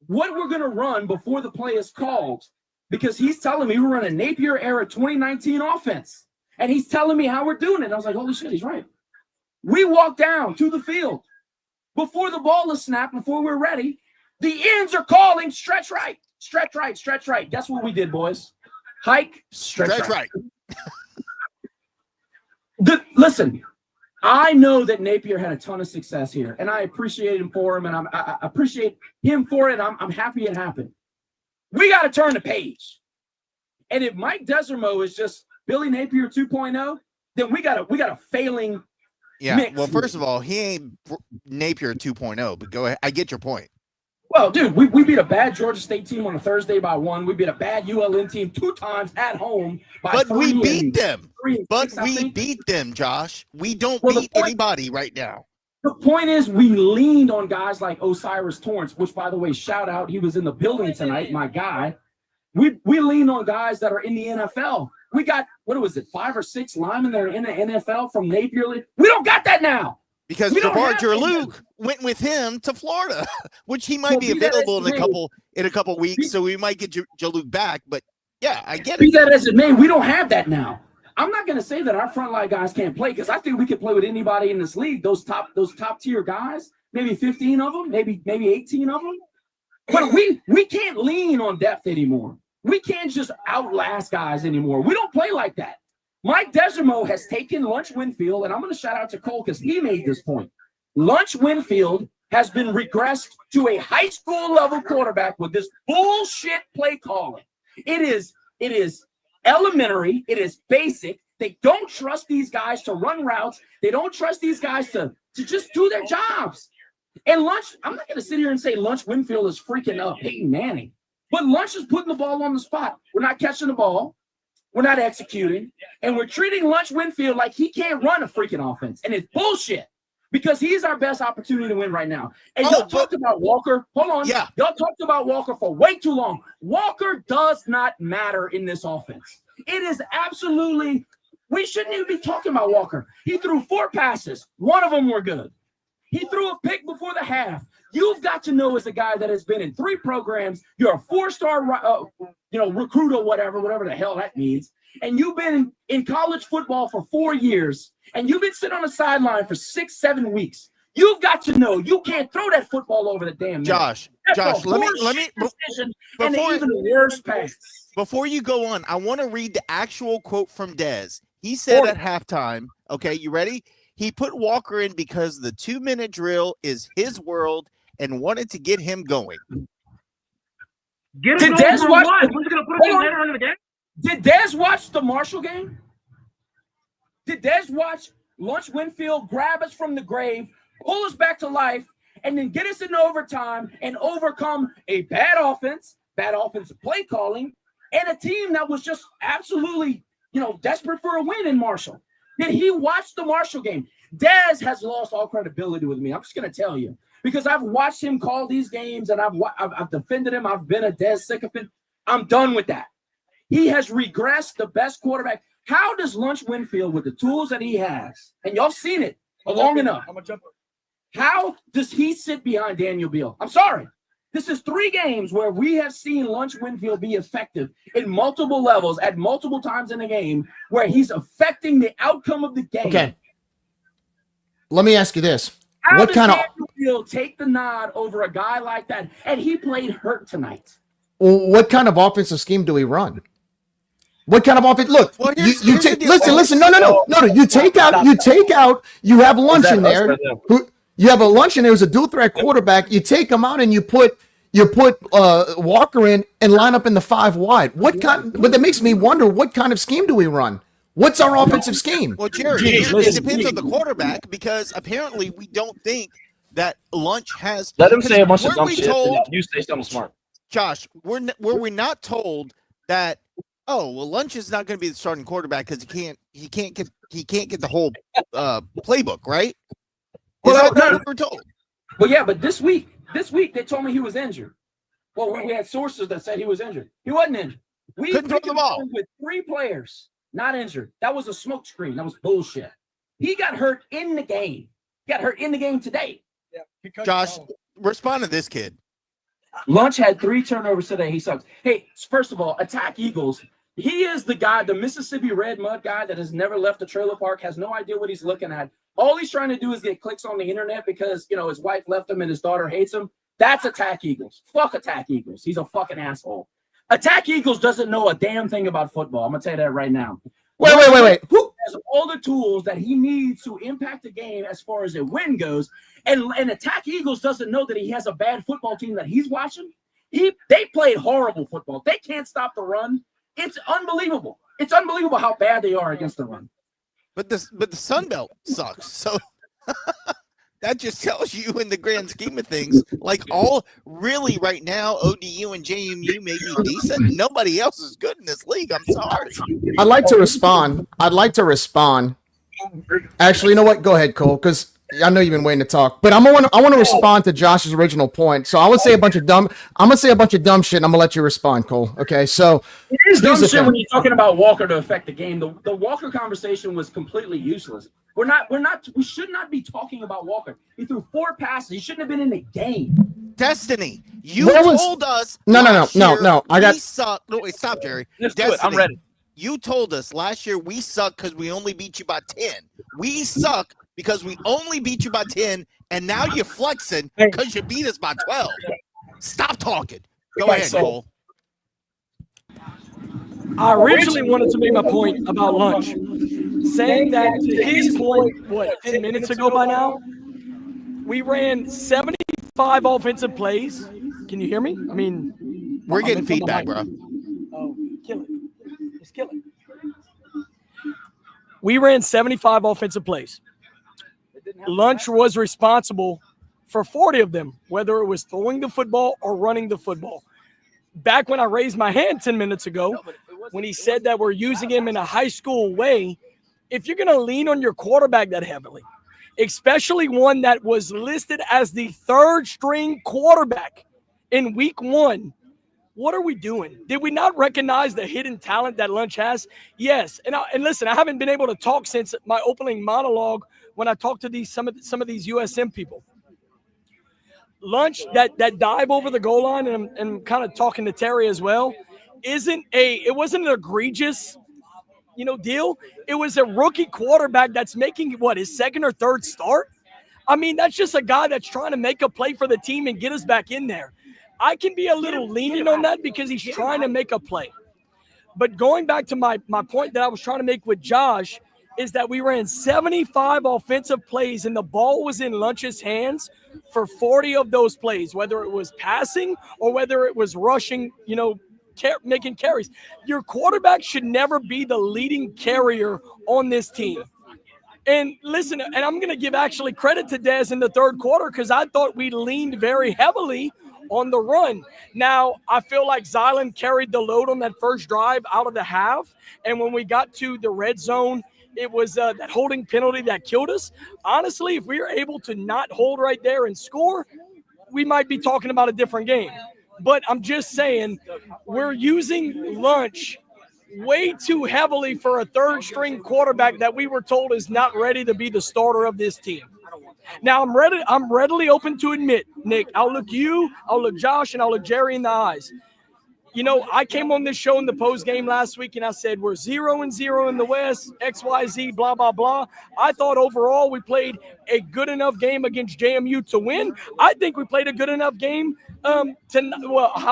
S11: what we're going to run before the play is called, because he's telling me we're running Napier-era 2019 offense. And he's telling me how we're doing it. I was like, holy shit, he's right. We walked down to the field. Before the ball is snapped, before we're ready, the ends are calling stretch right, stretch right, stretch right. That's what we did, boys. Hike, stretch right. Listen, I know that Napier had a ton of success here, and I appreciate him for him, and I appreciate him for it. I'm happy it happened. We got to turn the page. And if Mike Desormeaux is just Billy Napier 2.0, then we got a failing mix.
S5: Well, first of all, he ain't Napier 2.0, but go ahead. I get your point.
S11: Well, dude, we beat a bad Georgia State team on a Thursday by 1. We beat a bad ULM team 2 times at home by 3.
S5: But we beat them. Beat them, Josh. We don't beat anybody right now.
S11: The point is, we leaned on guys like Osiris Torrance, which, by the way, shout out, he was in the building tonight, my guy. We leaned on guys that are in the NFL. We got, 5 or 6 linemen that are in the NFL from Napier. We don't got that now.
S5: Because Jabbar Luke went with him to Florida, which he might be available in a couple weeks, so we might get Jaluk back. But yeah, I get it.
S11: Be that as it may, we don't have that now. I'm not going to say that our frontline guys can't play, because I think we can play with anybody in this league. Those top tier guys, maybe 15 of them, maybe 18 of them. But we can't lean on depth anymore. We can't just outlast guys anymore. We don't play like that. Mike Desormeaux has taken Lunch Winfield, and I'm going to shout out to Cole because he made this point. Lunch Winfield has been regressed to a high school level quarterback with this bullshit play calling. It is elementary. It is basic. They don't trust these guys to run routes. They don't trust these guys to just do their jobs. And Lunch, I'm not going to sit here and say Lunch Winfield is freaking up Peyton Manning, but Lunch is putting the ball on the spot. We're not catching the ball. We're not executing, and we're treating Lunch Winfield like he can't run a freaking offense, and it's bullshit because he's our best opportunity to win right now. And y'all talked about Walker. Hold on.
S5: Yeah.
S11: Y'all talked about Walker for way too long. Walker does not matter in this offense. It is absolutely – we shouldn't even be talking about Walker. He threw 4 passes. 1 of them were good. He threw a pick before the half. You've got to know as a guy that has been in 3 programs, you're a 4-star, recruit or whatever the hell that means, and you've been in college football for 4 years, and you've been sitting on the sideline for 6-7 weeks. You've got to know you can't throw that football over the damn net.
S5: Josh, let me
S11: and even worse pass.
S5: Before you go on, I want to read the actual quote from Dez. He said at halftime, okay, you ready? He put Walker in because the 2-minute drill is his world and wanted to get him going.
S8: Get him going for what? Who's going to put him later in the game?
S11: Did Dez watch the Marshall game? Did Dez watch Lunch Winfield grab us from the grave, pull us back to life, and then get us in overtime and overcome a bad offensive play calling, and a team that was just absolutely, desperate for a win in Marshall? Did he watch the Marshall game? Dez has lost all credibility with me. I'm just going to tell you, because I've watched him call these games, and I've defended him. I've been a Dez sycophant. I'm done with that. He has regressed the best quarterback. How does Lunch Winfield, with the tools that he has, and y'all seen it long enough, how does he sit behind Daniel Beal? I'm sorry. This is 3 games where we have seen Lunch Winfield be effective in multiple levels at multiple times in the game, where he's affecting the outcome of the game.
S7: Okay. Let me ask you this.
S11: How does Daniel Beal take the nod over a guy like that? And he played hurt tonight.
S7: What kind of offensive scheme do we run? What kind of offense? Look, you take. Listen. No. You take out. You have Lunch in there. You have a Lunch in there who's a dual threat quarterback. You take him out and you put Walker in and line up in the 5 wide. But that makes me wonder, what kind of scheme do we run? What's our offensive scheme?
S5: Well, Jerry, it depends on the quarterback, because apparently we don't think that Lunch has.
S12: Let him say a bunch of dumb shit. You say something smart.
S5: Josh, were we not told that? Oh, well, Lunch is not going to be the starting quarterback because he can't get the whole playbook, right? Is that what we're told?
S11: Well, yeah, but this week they told me he was injured. Well, we had sources that said he was injured. He wasn't injured. We
S5: couldn't throw the ball
S11: with 3 players not injured. That was a smoke screen. That was bullshit. He got hurt in the game. He got hurt in the game today.
S5: Yeah, Josh, respond to this kid.
S11: Lunch had 3 turnovers today. He sucks. Hey, first of all, attack Eagles. He is the guy, the Mississippi Red Mud guy that has never left a trailer park, has no idea what he's looking at. All he's trying to do is get clicks on the internet because, his wife left him and his daughter hates him. That's Attack Eagles. Fuck Attack Eagles. He's a fucking asshole. Attack Eagles doesn't know a damn thing about football. I'm going to tell you that right now.
S7: Wait.
S11: Who has all the tools that he needs to impact the game as far as a win goes? And Attack Eagles doesn't know that he has a bad football team that he's watching. They played horrible football. They can't stop the run. It's unbelievable. It's unbelievable how bad they are against the run.
S5: But the Sun Belt sucks. So that just tells you, in the grand scheme of things, like all really right now, ODU and JMU may be decent. Nobody else is good in this league. I'm sorry.
S7: I'd like to respond. Actually, you know what? Go ahead, Cole, because I know you've been waiting to talk. But I want to respond to Josh's original point. So I would say I'm gonna say a bunch of dumb shit, and I'm gonna let you respond, Cole. Okay, so
S11: it is dumb shit when you're talking about Walker to affect the game. The Walker conversation was completely useless. We should not be talking about Walker. He threw 4 passes. He shouldn't have been in the game.
S5: Destiny, you told us.
S7: No. I
S5: suck. No, wait, stop, Jerry.
S12: Let's do it. I'm ready.
S5: You told us last year we suck because we only beat you by 10. We suck because we only beat you by 10, and now you're flexing because you beat us by 12. Stop talking. Go ahead, Cole.
S6: I originally wanted to make my point about Lunch, saying that to his point, 10 minutes ago by now, we ran 75 offensive plays. Can you hear me? I mean,
S5: we're getting feedback, bro.
S6: Oh, kill it. Just kill it. We ran 75 offensive plays. Lunch was responsible for 40 of them, whether it was throwing the football or running the football. Back when I raised my hand 10 minutes ago, when he said that we're using him in a high school way, if you're going to lean on your quarterback that heavily, especially one that was listed as the 3rd string quarterback in week 1, what are we doing? Did we not recognize the hidden talent that Lunch has? Yes. And listen, I haven't been able to talk since my opening monologue when I talked to some of these USM people. lunch, that dive over the goal line, and I'm kind of talking to Terry as well, it wasn't an egregious, deal. It was a rookie quarterback that's making his second or third start. I mean, that's just a guy that's trying to make a play for the team and get us back in there. I can be a little lenient on that because he's trying to make a play. But going back to my point that I was trying to make with Josh is that we ran 75 offensive plays and the ball was in Lunch's hands for 40 of those plays, whether it was passing or whether it was rushing, making carries. Your quarterback should never be the leading carrier on this team. And listen, and I'm going to give actually credit to Dez in the third quarter because I thought we leaned very heavily on the run. Now, I feel like Zylan carried the load on that first drive out of the half. And when we got to the red zone, it was that holding penalty that killed us. Honestly, if we were able to not hold right there and score, we might be talking about a different game. But I'm just saying we're using Lunch way too heavily for a third-string quarterback that we were told is not ready to be the starter of this team. Now, I'm readily open to admit, Nick, I'll look Josh, and I'll look Jerry in the eyes. I came on this show in the post game last week, and I said we're 0-0 in the West, XYZ, blah, blah, blah. I thought overall we played a good enough game against JMU to win. I think we played a good enough game how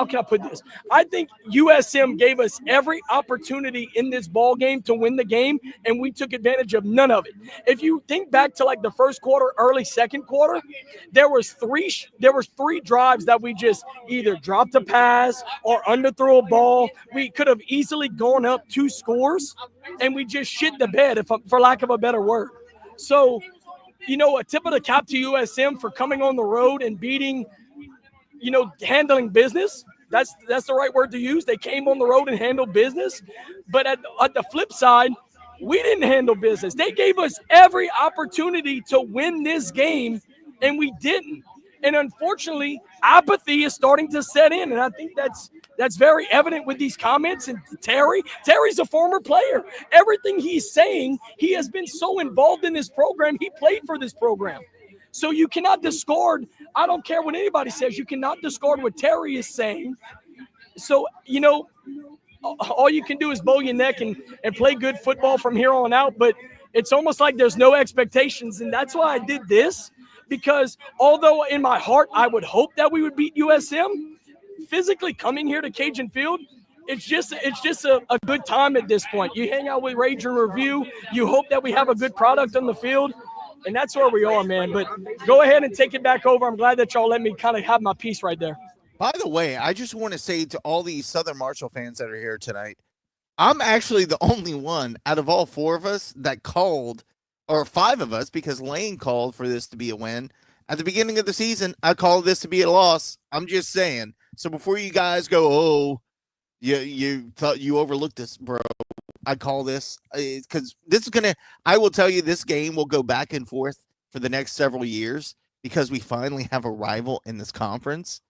S6: can I put this? I think USM gave us every opportunity in this ball game to win the game, and we took advantage of none of it. If you think back to like the first quarter, early second quarter, there was three drives that we just either dropped a pass or underthrew a ball. We could have easily gone up 2 scores, and we just shit the bed, for lack of a better word. So, a tip of the cap to USM for coming on the road and beating, handling business. That's the right word to use. They came on the road and handled business. But at the flip side, we didn't handle business. They gave us every opportunity to win this game, and we didn't. And unfortunately, apathy is starting to set in, and I think that's very evident with these comments. And Terry's a former player. Everything he's saying, he has been so involved in this program. He played for this program. So you cannot discard, I don't care what anybody says, you cannot discard what Terry is saying. So, all you can do is bow your neck and play good football from here on out. But it's almost like there's no expectations. And that's why I did this, because although in my heart I would hope that we would beat USM, physically coming here to Cajun Field, it's just a good time at this point. You hang out with Rage and Review. You hope that we have a good product on the field. And that's where we are, man. But go ahead and take it back over. I'm glad that y'all let me kind of have my piece right there.
S5: By the way, I just want to say to all these Southern Marshall fans that are here tonight, I'm actually the only one out of all 4 of us that called, or 5 of us, because Lane called for this to be a win. At the beginning of the season, I called this to be a loss. I'm just saying. So before you guys go, oh, you thought you overlooked this, bro. I call this because this is I will tell you, this game will go back and forth for the next several years because we finally have a rival in this conference,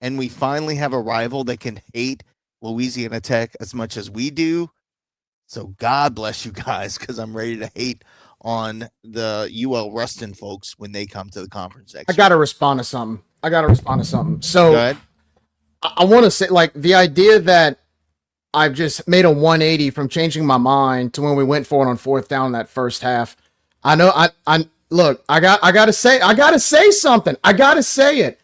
S5: and we finally have a rival that can hate Louisiana Tech as much as we do. So God bless you guys, because I'm ready to hate on the UL Ruston folks when they come to the conference next
S7: I got to respond to something. So
S5: Go ahead.
S7: I want to say, like, the idea that I've just made a 180 from changing my mind to when we went for it on 4th down that first half. I know look, I got to say something. I got to say it.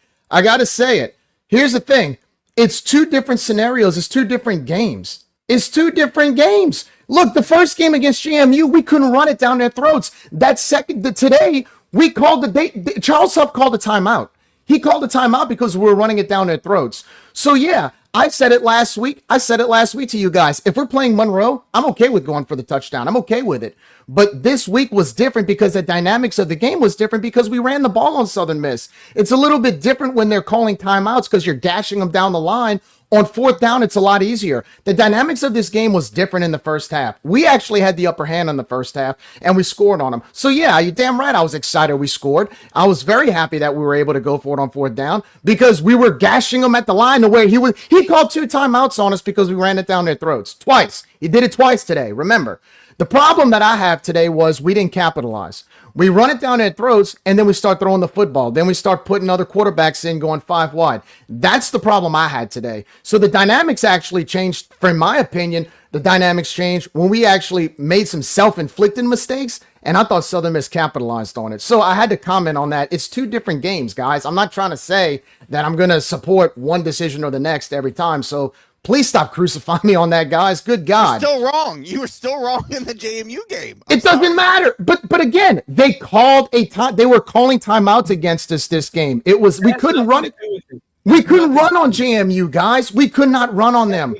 S7: Here's the thing. It's 2 different scenarios. It's 2 different games. Look, the first game against JMU, we couldn't run it down their throats. Today, we called Charles Huff called a timeout. He called a timeout because we were running it down their throats. So yeah, I said it last week to you guys. If we're playing Monroe, I'm okay with going for the touchdown. I'm okay with it. But this week was different because the dynamics of the game was different because we ran the ball on Southern Miss. It's a little bit different when they're calling timeouts because you're dashing them down the line. On 4th down, it's a lot easier. The dynamics of this game was different in the first half. We actually had the upper hand in the first half, and we scored on them. So yeah, you're damn right I was excited we scored. I was very happy that we were able to go for it on 4th down because we were gashing them at the line the way he called 2 timeouts on us because we ran it down their throats. Twice. He did it twice today, remember. The problem that I have today was we didn't capitalize. We run it down their throats, and then we start throwing the football. Then we start putting other quarterbacks in going 5 wide. That's the problem I had today. So the dynamics actually changed, in my opinion. The dynamics changed when we actually made some self-inflicted mistakes, and I thought Southern Miss capitalized on it. So I had to comment on that. It's 2 different games, guys. I'm not trying to say that I'm going to support one decision or the next every time. So please stop crucifying me on that, guys. Good God.
S5: You're still wrong. You were still wrong in the JMU game.
S7: It doesn't matter. But again, they called a time. They were calling timeouts against us this game. It was we couldn't run it. We couldn't run on JMU, guys. We could not run on them.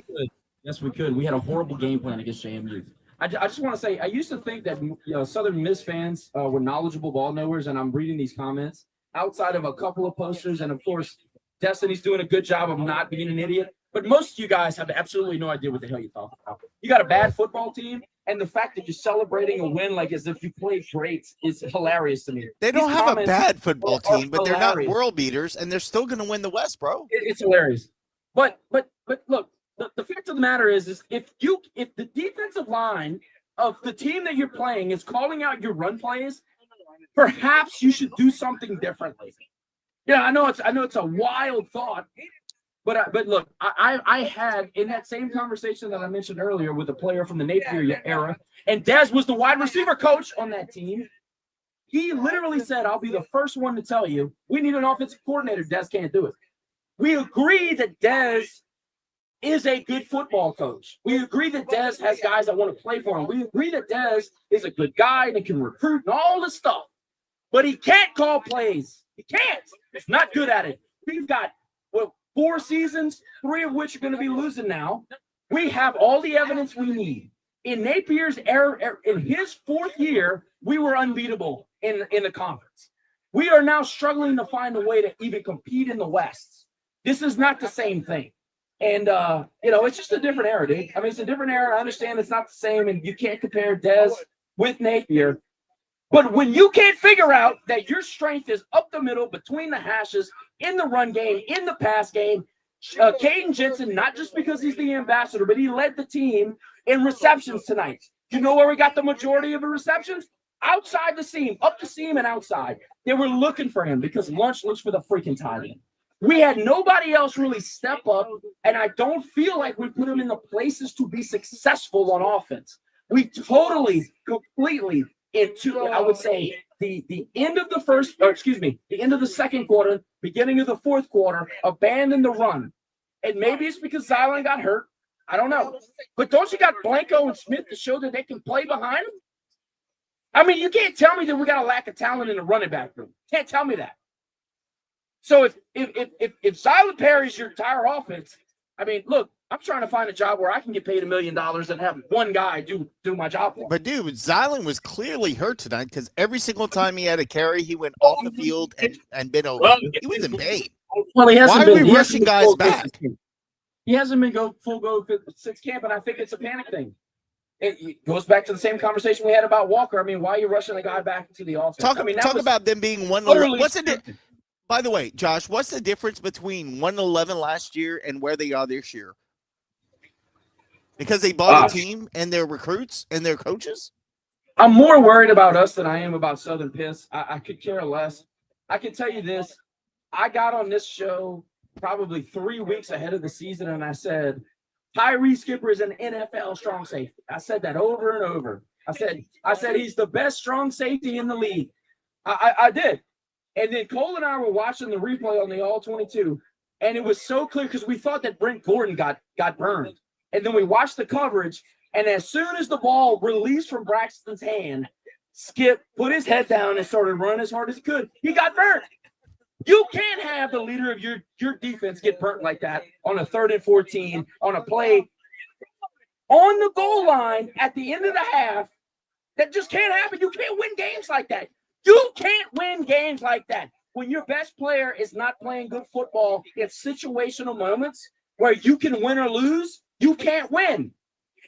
S11: Yes, we could. We had a horrible game plan against JMU. I just want to say, I used to think that Southern Miss fans were knowledgeable ball knowers, and I'm reading these comments outside of a couple of posters, and of course, Destiny's doing a good job of not being an idiot. But most of you guys have absolutely no idea what the hell you're talking about. You got a bad football team, and the fact that you're celebrating a win like as if you played great is hilarious to me.
S5: They don't have a bad football team, but they're not world beaters, and they're still going to win the West, bro.
S11: It's hilarious. But look, the fact of the matter is if the defensive line of the team that you're playing is calling out your run plays, perhaps you should do something differently. Yeah, I know it's a wild thought. But look, I had in that same conversation that I mentioned earlier with a player from the Napier era, and Dez was the wide receiver coach on that team. He literally said, "I'll be the first one to tell you we need an offensive coordinator. Dez can't do it." We agree that Dez is a good football coach. We agree that Dez has guys that want to play for him. We agree that Dez is a good guy and can recruit and all this stuff. But he can't call plays. He can't. He's not good at it. We've got 4 seasons, 3 of which are going to be losing now. We have all the evidence we need. In Napier's in his 4th year, we were unbeatable in the conference. We are now struggling to find a way to even compete in the West. This is not the same thing. And, it's just a different era, dude. I mean, it's a different era. I understand it's not the same, and you can't compare Dez with Napier. But when you can't figure out that your strength is up the middle between the hashes in the run game, in the pass game, Caden Jensen, not just because he's the ambassador, but he led the team in receptions tonight. You know where we got the majority of the receptions? Outside the seam, up the seam and outside. They were looking for him because Lunch looks for the freaking tight end. We had nobody else really step up, and I don't feel like we put him in the places to be successful on offense. We totally, completely, I would say, the end of the end of the second quarter, beginning of the 4th quarter, abandoned the run. And maybe it's because Zylan got hurt. I don't know. But don't you got Blanco and Smith to show that they can play behind him? I mean, you can't tell me that we got a lack of talent in the running back room. Can't tell me that. So if Zylan Perry's your entire offense, I mean, look, I'm trying to find a job where I can get paid $1 million and have one guy do my job for me.
S5: But dude, Zylan was clearly hurt tonight because every single time he had a carry, he went off the field and been over. He was in pain.
S11: Well, he hasn't
S5: Why are we rushing guys back?
S11: He hasn't been full go since camp, and I think it's a panic thing. It goes back to the same conversation we had about Walker. I mean, why are you rushing the guy back into the offense?
S5: Talk about them being 1-11. What's the By the way, Josh, what's the difference between 1-11 last year and where they are this year? Because they bought a team and their recruits and their coaches?
S11: I'm more worried about us than I am about Southern Miss. I could care less. I can tell you this. I got on this show probably 3 weeks ahead of the season, and I said, Tyree Skipper is an NFL strong safety. I said that over and over. I said he's the best strong safety in the league. I did. And then Cole and I were watching the replay on the All-22, and it was so clear because we thought that Brent Gordon got burned. And then we watched the coverage, and as soon as the ball released from Braxton's hand, Skip put his head down and started running as hard as he could. He got burnt. You can't have the leader of your defense get burnt like that on a 3rd and 14 on a play on the goal line at the end of the half. That just can't happen. You can't win games like that. You can't win games like that. When your best player is not playing good football in situational moments where you can win or lose, you can't win.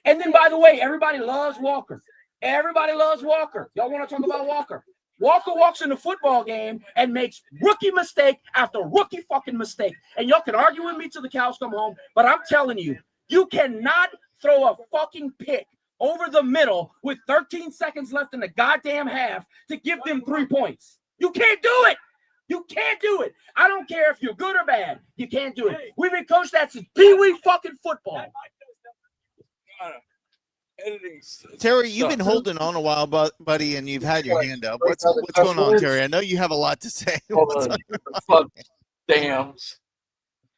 S11: And then, by the way, everybody loves Walker. Everybody loves Walker. Y'all want to talk about Walker? Walker walks in the football game and makes rookie mistake after rookie fucking mistake. And y'all can argue with me till the cows come home, but I'm telling you, you cannot throw a fucking pick over the middle with 13 seconds left in the goddamn half to give them 3 points. You can't do it. You can't do it. I don't care if you're good or bad. You can't do it. We've been coached that since pee-wee fucking football.
S5: Terry, you've been holding on a while, buddy, and you've had your hand up. What's going on, Terry? I know you have a lot to say.
S12: Fuck dams.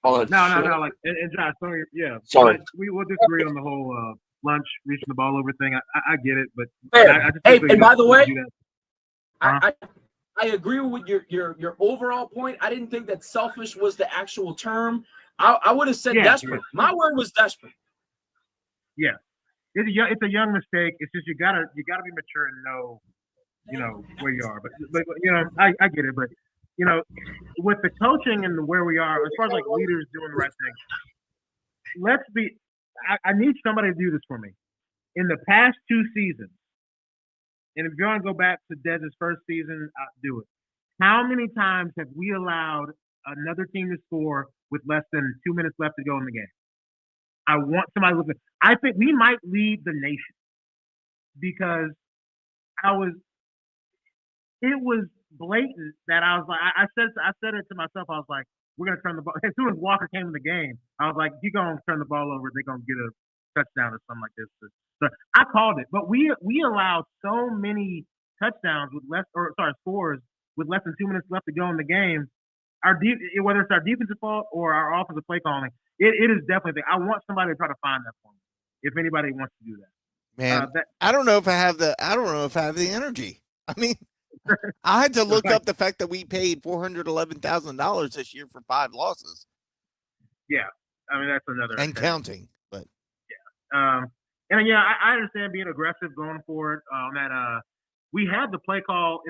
S8: No. Like, and Josh, sorry, yeah.
S12: Sorry.
S8: We will disagree on the whole lunch, reaching the ball over thing. I get it, but
S11: I just hey, and by the way,
S8: I
S11: agree with your overall point. I didn't think that selfish was the actual term. I would have said desperate. Yeah. My word was desperate.
S8: Yeah. It's a young mistake. It's just you gotta be mature and know, where you are. But I get it. But with the coaching and where we are, as far as like leaders doing the right thing, I need somebody to do this for me. In the past 2 seasons, and if you want to go back to Dez's first season, I'll do it. How many times have we allowed another team to score with less than 2 minutes left to go in the game? I want somebody with it. I think we might lead the nation because it was blatant that I was like, I said it to myself. I was like, we're going to turn the ball. As soon as Walker came in the game, I was like, you're going to turn the ball over. They're going to get a touchdown or something like this. So I called it. But we allowed so many touchdowns scores with less than 2 minutes left to go in the game. Whether it's our defensive fault or our offensive play calling, it is definitely. I want somebody to try to find that for me. If anybody wants to do that,
S5: man, I don't know if I have the energy. I mean, I had to look up the fact that we paid $411,000 this year for 5 losses.
S8: Yeah, I mean that's another
S5: and counting, but
S8: yeah, I understand being aggressive, going for it. We had the play call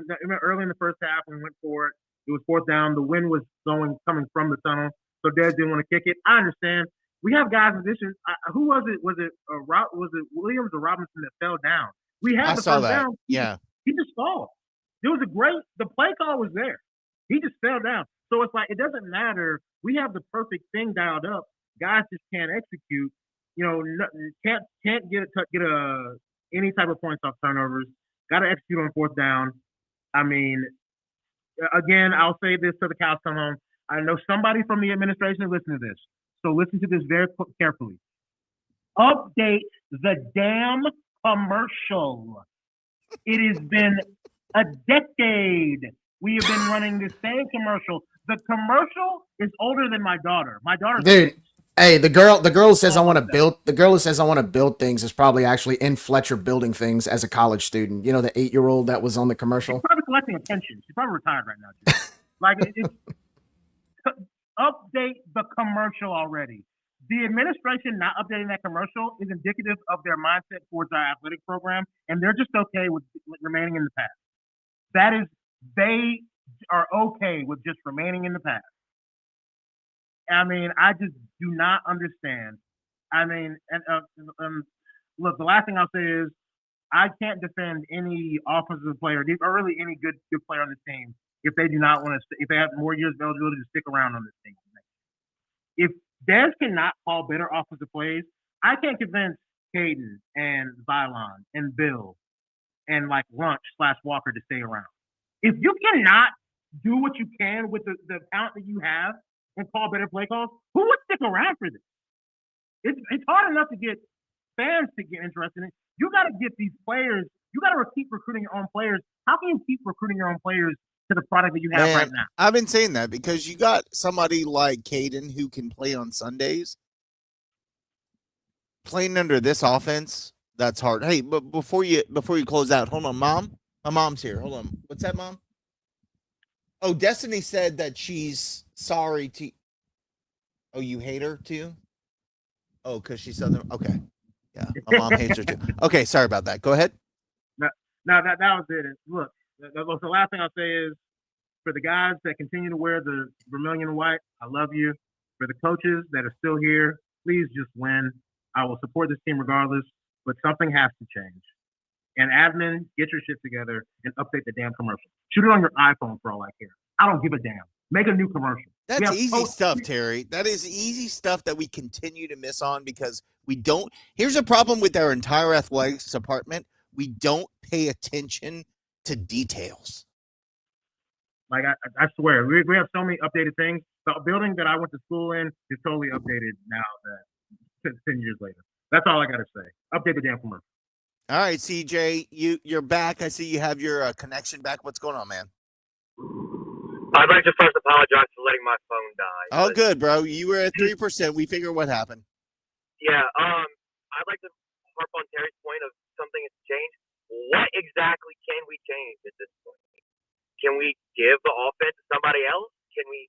S8: early in the first half and we went for it. It was 4th down. The wind was coming from the tunnel, so Dez didn't want to kick it. I understand. We have guys in position. Who was it? Was it Williams or Robinson that fell down? We had the first down.
S5: Yeah,
S8: he just fell. It was the play call was there. He just fell down. So it's like it doesn't matter. We have the perfect thing dialed up. Guys just can't execute. Can't get any type of points off turnovers. Got to execute on 4th down. I mean, again, I'll say this till the cows come home. I know somebody from the administration is listening to this, so listen to this very carefully. Update the damn commercial. It has been a decade. We have been running the same commercial. The commercial is older than my daughter. My daughter's
S7: dude. Hey, the girl who says I want to build. The girl who says I want to build things is probably actually in Fletcher building things as a college student. You know, the 8-year-old that was on the commercial.
S8: She's probably collecting a pension. She's probably retired right now. Too. Like, update the commercial already. The administration not updating that commercial is indicative of their mindset towards our athletic program, and they're just okay with remaining in the past. They are okay with just remaining in the past. I mean, I just do not understand. I mean, look, the last thing I'll say is I can't defend any offensive player or really any good player on this team if they do not want to, if they have more years of eligibility to stick around on this team. If Dez cannot call better offensive plays, I can't convince Caden and Zylon and Bill and like Lunch/Walker to stay around. If you cannot do what you can with the talent that you have and call better play calls, who would stick around for this? It's hard enough to get fans to get interested in it. You got to get these players. You got to keep recruiting your own players. How can you keep recruiting your own players to the product that you have right now?
S5: I've been saying that because you got somebody like Caden who can play on Sundays. Playing under this offense, that's hard. Hey, but before you close out, hold on, Mom. My mom's here. Hold on. What's that, Mom? Oh, Destiny said that she's sorry to. Oh, you hate her too? Oh, because she's Southern. Okay. Yeah, my mom hates her too. Okay, sorry about that. Go ahead.
S8: No, that was it. Look, the last thing I'll say is for the guys that continue to wear the vermilion and white, I love you. For the coaches that are still here, please just win. I will support this team regardless, but something has to change. And admin, get your shit together and update the damn commercial. Shoot it on your iPhone for all I care. I don't give a damn. Make a new commercial.
S5: That's easy stuff, Terry. That is easy stuff that we continue to miss on because we don't. Here's a problem with our entire athletics department. We don't pay attention to details.
S8: Like, I swear, we have so many updated things. The building that I went to school in is totally updated now that 10 years later. That's all I got to say. Update the damn commercial.
S5: All right, CJ, you're back. I see you have your connection back. What's going on, man?
S10: I'd like to first apologize for letting my phone die.
S5: Oh, good, bro. You were at 3%. We figure what happened.
S10: Yeah, I'd like to harp on Terry's point of something has changed. What exactly can we change at this point? Can we give the offense to somebody else? Can we?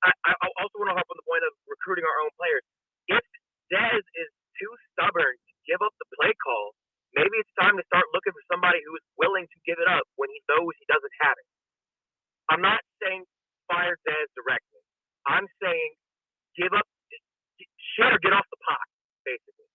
S10: I also want to harp on the point of recruiting our own players. If Dez is too stubborn to give up the play call, maybe it's time to start looking for somebody who is willing to give it up when he knows he doesn't have it. I'm not saying fire Dez directly. I'm saying give up, shit or get off the pot, basically.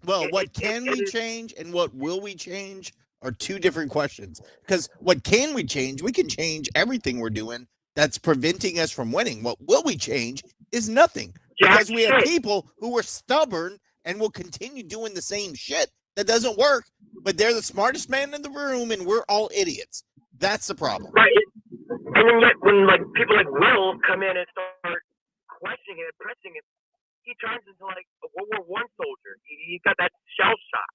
S5: Well, what can we change and what will we change are two different questions. Because what can we change? We can change everything we're doing that's preventing us from winning. What will we change is nothing. Because we have people who are stubborn and will continue doing the same shit that doesn't work, but they're the smartest man in the room and we're all idiots. That's the problem.
S10: Right. And then yet when like people like Will come in and start questioning it and pressing it, he turns into like a World War I soldier. He's got that shell shock.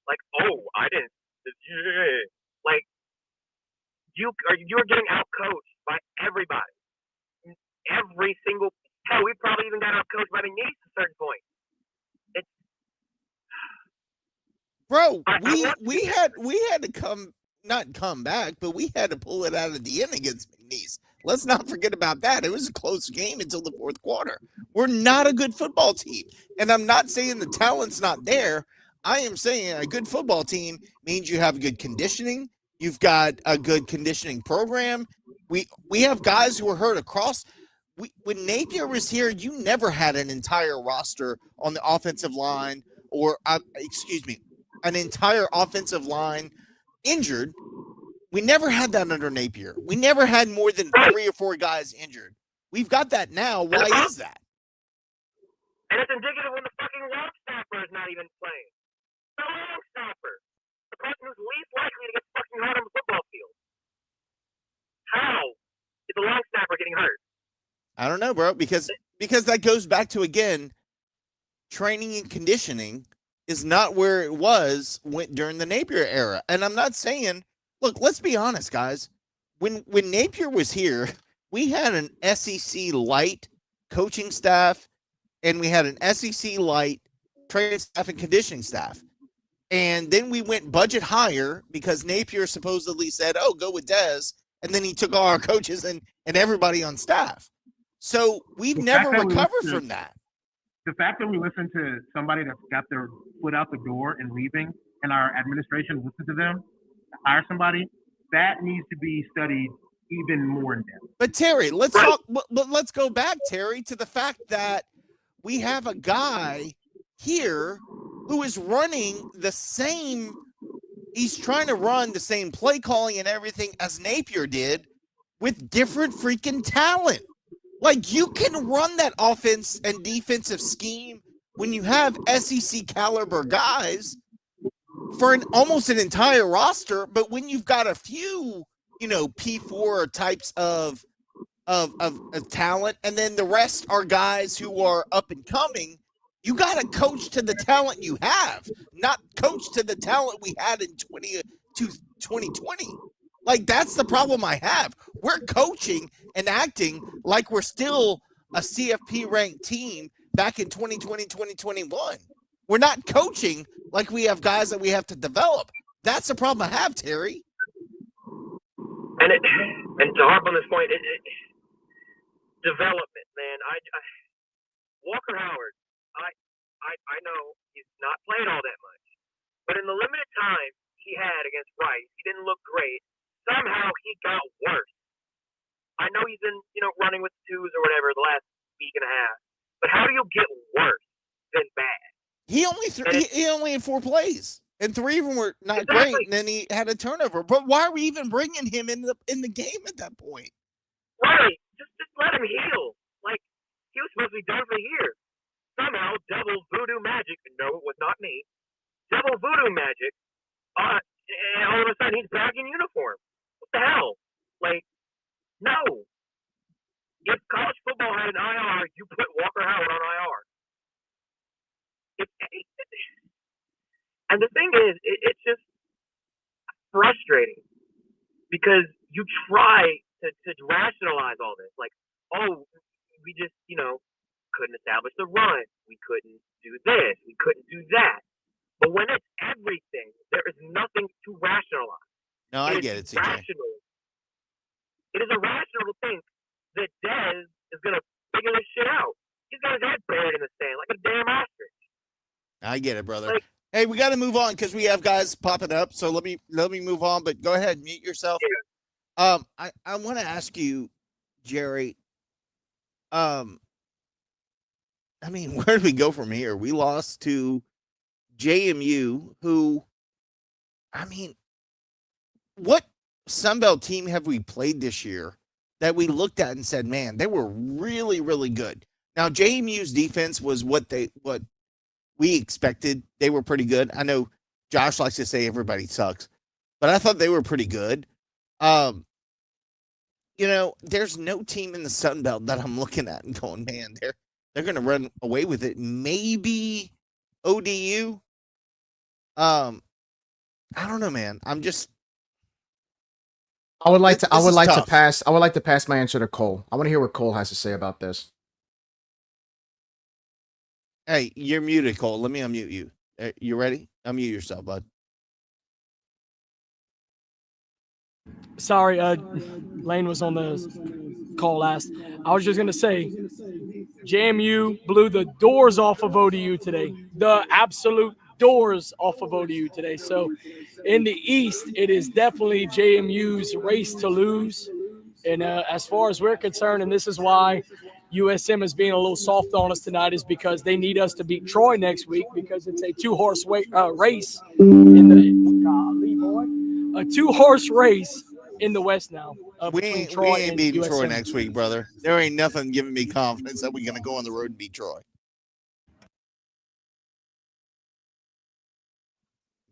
S10: Like, oh, I didn't. Like, you're getting out coached by everybody. Every single. Hell, we probably even got out coached by the Nice at a certain point. It's,
S5: bro, we had to not come back, but we had to pull it out of the end against McNeese. Let's not forget about that. It was a close game until the fourth quarter. We're not a good football team. And I'm not saying the talent's not there. I am saying a good football team means you have good conditioning. You've got a good conditioning program. We have guys who are hurt across. When Napier was here, you never had an entire roster on the offensive line an entire offensive line injured. We never had that under Napier. We never had more than 3 or 4 guys injured. We've got that now. Why is that?
S10: And it's indicative when the fucking long snapper is not even playing. The long snapper. The person who's least likely to get fucking hurt on the football field. How is the long snapper getting hurt?
S5: I don't know, bro, because that goes back to, again, training and conditioning is not where it was during the Napier era. And I'm not saying, look, let's be honest, guys. When Napier was here, we had an SEC light coaching staff, and we had an SEC light training staff and conditioning staff. And then we went budget higher because Napier supposedly said, oh, go with Dez. And then he took all our coaches and everybody on staff. So we've never recovered from that.
S8: The fact that we listen to somebody that's got their foot out the door and leaving, and our administration listen to them, to hire somebody, that needs to be studied even more in depth.
S5: But Terry, let's go back, Terry, to the fact that we have a guy here who is running the same. He's trying to run the same play calling and everything as Napier did with different freaking talent. Like, you can run that offense and defensive scheme when you have SEC caliber guys for almost an entire roster, but when you've got a few, P4 types of talent, and then the rest are guys who are up and coming, you got to coach to the talent you have, not coach to the talent we had in 2020. Like, that's the problem I have. We're coaching and acting like we're still a CFP-ranked team back in 2020, 2021. We're not coaching like we have guys that we have to develop. That's the problem I have, Terry.
S10: And to harp on this point, development, man. Walker Howard, I know he's not played all that much, but in the limited time he had against Rice, he didn't look great. Somehow he got worse. I know he's been, running with twos or whatever the last week and a half, but how do you get worse than bad?
S5: He only had 4 plays, and 3 of them were not great, and then he had a turnover. But why are we even bringing him in the game at that point?
S10: Right. Just let him heal. Like, he was supposed to be done for the year. Somehow, devil voodoo magic, no, it was not me, devil voodoo magic, and all of a sudden he's back in uniform. What the hell? Like, no. If college football had an IR, you put Walker Howard on IR. And the thing is, it's just frustrating because you try to rationalize all this. Like, oh, we just, couldn't establish the run. We couldn't do this. We couldn't do that. But when it's everything, there is nothing to rationalize.
S5: No, I get it, CJ.
S10: Rational. It is irrational to think that Dez is going to figure this shit out. He's got his head buried in the sand like a damn ostrich.
S5: I get it, brother. Hey, we got to move on because we have guys popping up. So let me move on. But go ahead, mute yourself.
S10: Yeah.
S5: I want to ask you, Jerry. I mean, where do we go from here? We lost to JMU, who, I mean, what Sunbelt team have we played this year that we looked at and said, man, they were really, really good. Now, JMU's defense was what we expected. They were pretty good. I know Josh likes to say everybody sucks, but I thought they were pretty good. There's no team in the Sun Belt that I'm looking at and going, man, they're going to run away with it. Maybe ODU. I don't know, man. I would like
S7: to pass my answer to Cole. I want to hear what Cole has to say about this.
S5: Hey, you're muted, Cole. Let me unmute you. You ready? Unmute yourself, bud.
S6: Sorry, Lane was on the call last. I was just going to say, JMU blew the doors off of ODU today. The absolute doors off of ODU today. So in the East, it is definitely JMU's race to lose. And as far as we're concerned, and this is why USM is being a little soft on us tonight, is because they need us to beat Troy next week because it's a two-horse race in the two-horse race in the West now.
S5: We ain't beating Troy next week, brother. There ain't nothing giving me confidence that we're going to go on the road and beat Troy.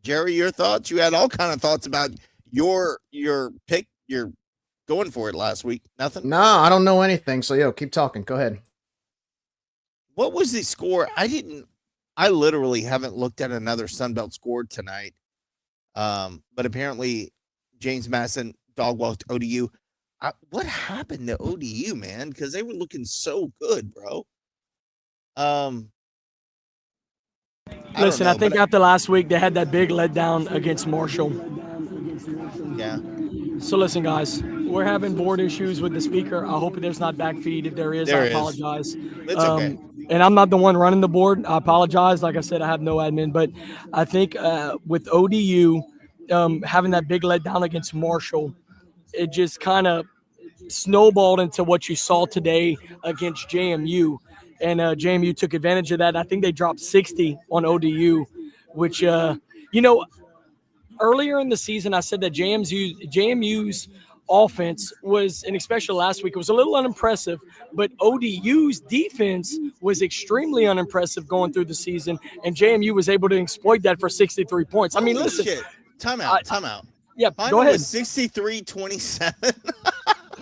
S5: Jerry, your thoughts? You had all kind of thoughts about your pick. You're going for it last week. Nothing?
S7: No, I don't know anything. So, keep talking. Go ahead.
S5: What was the score? I literally haven't looked at another Sunbelt score tonight. But apparently James Madison dog-walked ODU. What happened to ODU, man? Because they were looking so good, bro.
S6: Listen, I think after last week, they had that big letdown against Marshall.
S5: Yeah.
S6: So listen, guys, we're having board issues with the speaker. I hope there's not back feed. If there is, I apologize.
S5: It's okay.
S6: And I'm not the one running the board. I apologize. Like I said, I have no admin. But I think with ODU having that big letdown against Marshall, it just kind of snowballed into what you saw today against JMU. And JMU took advantage of that. I think they dropped 60 on ODU, which, earlier in the season, I said that JMU's offense was, and especially last week, it was a little unimpressive, but ODU's defense was extremely unimpressive going through the season, and JMU was able to exploit that for 63 points. I mean, listen.
S5: Shit. Time out.
S6: Yeah,
S5: Mine
S6: go ahead.
S5: was 63-27.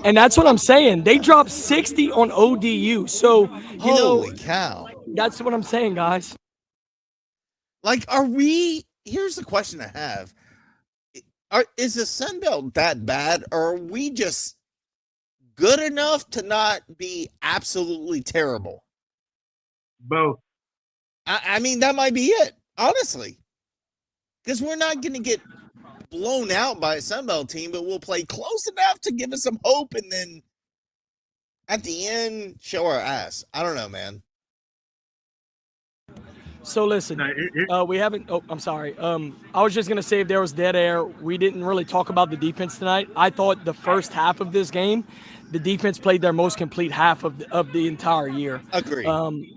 S6: And that's what I'm saying. They dropped 60 on ODU. So,
S5: holy cow.
S6: That's what I'm saying, guys.
S5: Like, here's the question I have. Is the Sun Belt that bad, or are we just good enough to not be absolutely terrible?
S8: Both.
S5: I mean, that might be it, honestly. Because we're not going to get blown out by a Sun Belt team, but we'll play close enough to give us some hope, and then at the end, show our ass. I don't know, man.
S6: So listen, we haven't. Oh, I'm sorry. I was just gonna say, if there was dead air, we didn't really talk about the defense tonight. I thought the first half of this game, the defense played their most complete half of the entire year.
S5: Agreed.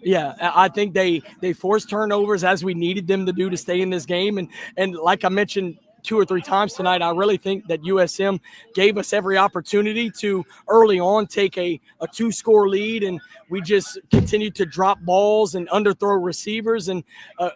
S6: Yeah, I think they forced turnovers as we needed them to do to stay in this game, and like I mentioned 2 or 3 times tonight. I really think that USM gave us every opportunity to early on take a 2-score lead, and we just continued to drop balls and underthrow receivers. And a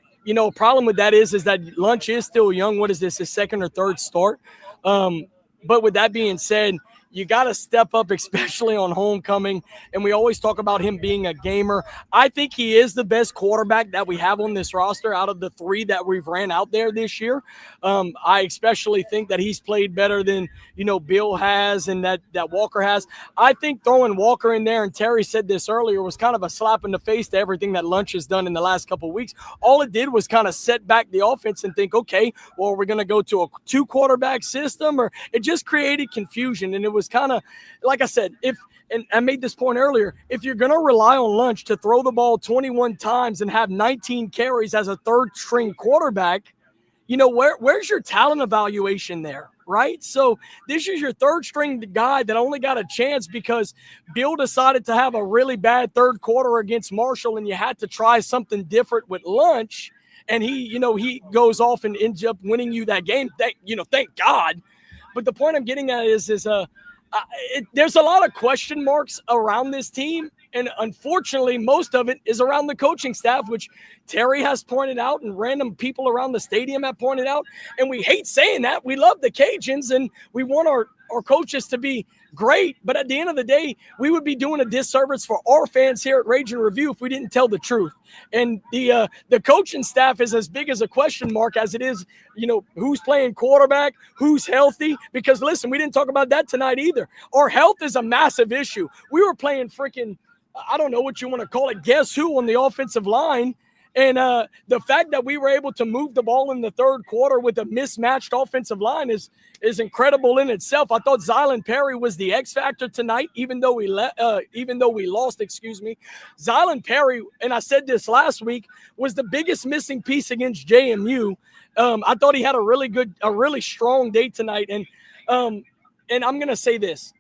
S6: problem with that is that Lunch is still young. What is this, his second or third start? But with that being said, you got to step up, especially on homecoming. And we always talk about him being a gamer. I think he is the best quarterback that we have on this roster out of the 3 that we've ran out there this year. I especially think that he's played better than, Bill has and that Walker has. I think throwing Walker in there, and Terry said this earlier, was kind of a slap in the face to everything that Lunch has done in the last couple of weeks. All it did was kind of set back the offense and think, okay, well, we're going to go to a 2-quarterback system, or it just created confusion. And it was kind of, like I said, and I made this point earlier, if you're going to rely on Lunch to throw the ball 21 times and have 19 carries as a third-string quarterback, where's your talent evaluation there, right? So this is your third-string guy that only got a chance because Bill decided to have a really bad third quarter against Marshall, and you had to try something different with Lunch, and he goes off and ends up winning you that game. Thank God. But the point I'm getting at is there's a lot of question marks around this team, and unfortunately, most of it is around the coaching staff, which Terry has pointed out and random people around the stadium have pointed out. And we hate saying that. We love the Cajuns, and we want our coaches to be great. But at the end of the day, we would be doing a disservice for our fans here at Rage and Review if we didn't tell the truth. And the coaching staff is as big as a question mark as it is, who's playing quarterback, who's healthy. Because, listen, we didn't talk about that tonight either. Our health is a massive issue. We were playing freaking, I don't know what you want to call it, guess who on the offensive line. And the fact that we were able to move the ball in the third quarter with a mismatched offensive line is incredible in itself. I thought Zylan Perry was the X factor tonight, even though we lost. Zylan Perry, and I said this last week, was the biggest missing piece against JMU. I thought he had a really strong day tonight. And I'm gonna say this: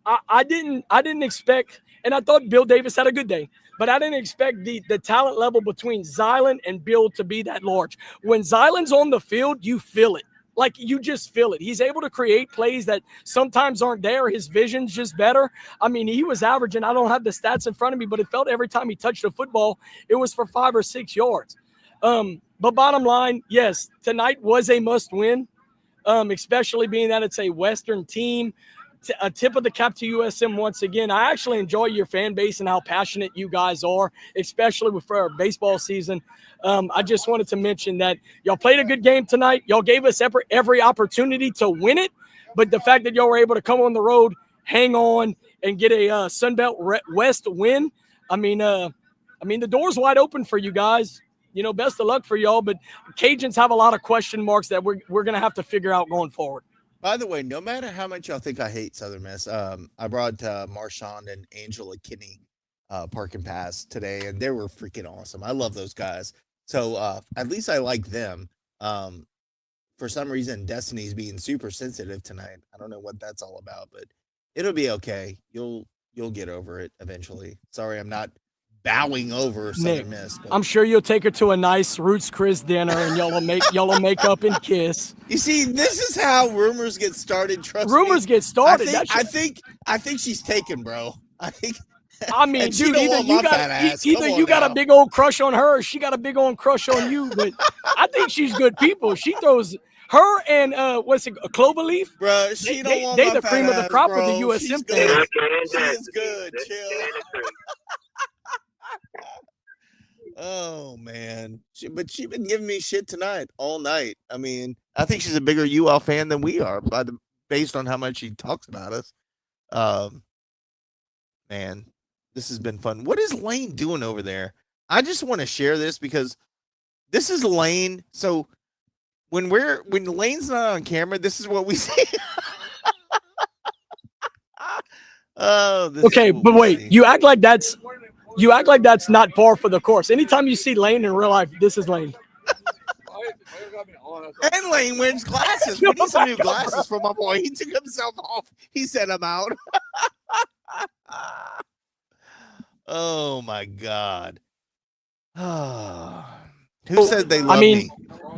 S6: I didn't expect, and I thought Bill Davis had a good day. But I didn't expect the talent level between Zylan and Bill to be that large. When Zylan's on the field, you feel it. Like, you just feel it. He's able to create plays that sometimes aren't there. His vision's just better. I mean, he was averaging, I don't have the stats in front of me, but it felt every time he touched the football, it was for 5 or 6 yards. But bottom line, yes, tonight was a must win, especially being that it's a Western team. A tip of the cap to USM once again. I actually enjoy your fan base and how passionate you guys are, especially for our baseball season. I just wanted to mention that y'all played a good game tonight. Y'all gave us every opportunity to win it, but the fact that y'all were able to come on the road, hang on, and get a Sunbelt West win, I mean, the door's wide open for you guys. Best of luck for y'all, but Cajuns have a lot of question marks that we're going to have to figure out going forward.
S5: By the way, no matter how much y'all think I hate Southern Miss, I brought Marshawn and Angela Kinney Park and Pass today, and they were freaking awesome. I love those guys. So at least I like them. For some reason, Destiny's being super sensitive tonight. I don't know what that's all about, but it'll be okay. You'll get over it eventually. Sorry, I'm not bowing over Southern Miss. But
S6: I'm sure you'll take her to a nice Roots Chris dinner, and y'all will make up and kiss.
S5: You see, this is how rumors get started. Trust me.
S6: Rumors get started.
S5: I think she's taken, bro.
S6: I mean, dude, either you got a big old crush on her, or she got a big old crush on you. But I think she's good people. She throws her and what's it, a Cloverleaf?
S5: Bro,
S6: They the cream of the crop with the USM fans.
S5: She is good. Chill. Oh man, but she's been giving me shit tonight all night. I mean, I think she's a bigger UL fan than we are, based on how much she talks about us. Man, this has been fun. What is Lane doing over there? I just want to share this because this is Lane. So when Lane's not on camera, this is what we see.
S6: Okay, but wait, you act like that's not par for the course. Anytime you see Lane in real life, this is Lane.
S5: And Lane wears glasses. We need some new glasses for my boy. He took himself off. He sent them out. Oh my God. Who said they love me?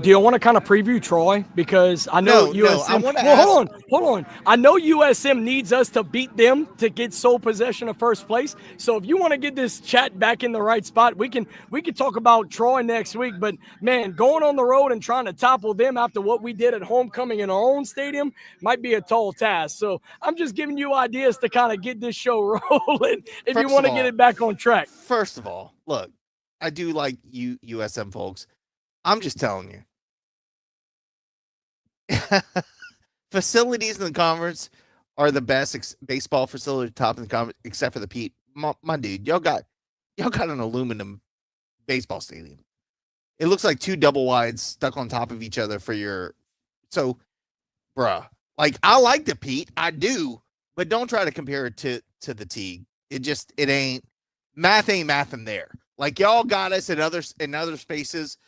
S6: Do you want to kind of preview Troy? Because I know
S5: No,
S6: USM.
S5: I want to
S6: Well, hold on. I know USM needs us to beat them to get sole possession of first place. So if you want to get this chat back in the right spot, we can talk about Troy next week. But man, going on the road and trying to topple them after what we did at homecoming in our own stadium might be a tall task. So I'm just giving you ideas to kind of get this show rolling if you want to get it back on track.
S5: First of all, look, I do like you USM folks. I'm just telling you. Facilities in the conference are the best baseball facility top in the conference, except for the Pete. My dude, y'all got an aluminum baseball stadium. It looks like two double wides stuck on top of each other for your. So, bruh, like I like the Pete, I do, but don't try to compare it to the Teague. It ain't mathing there. Like y'all got us in other spaces,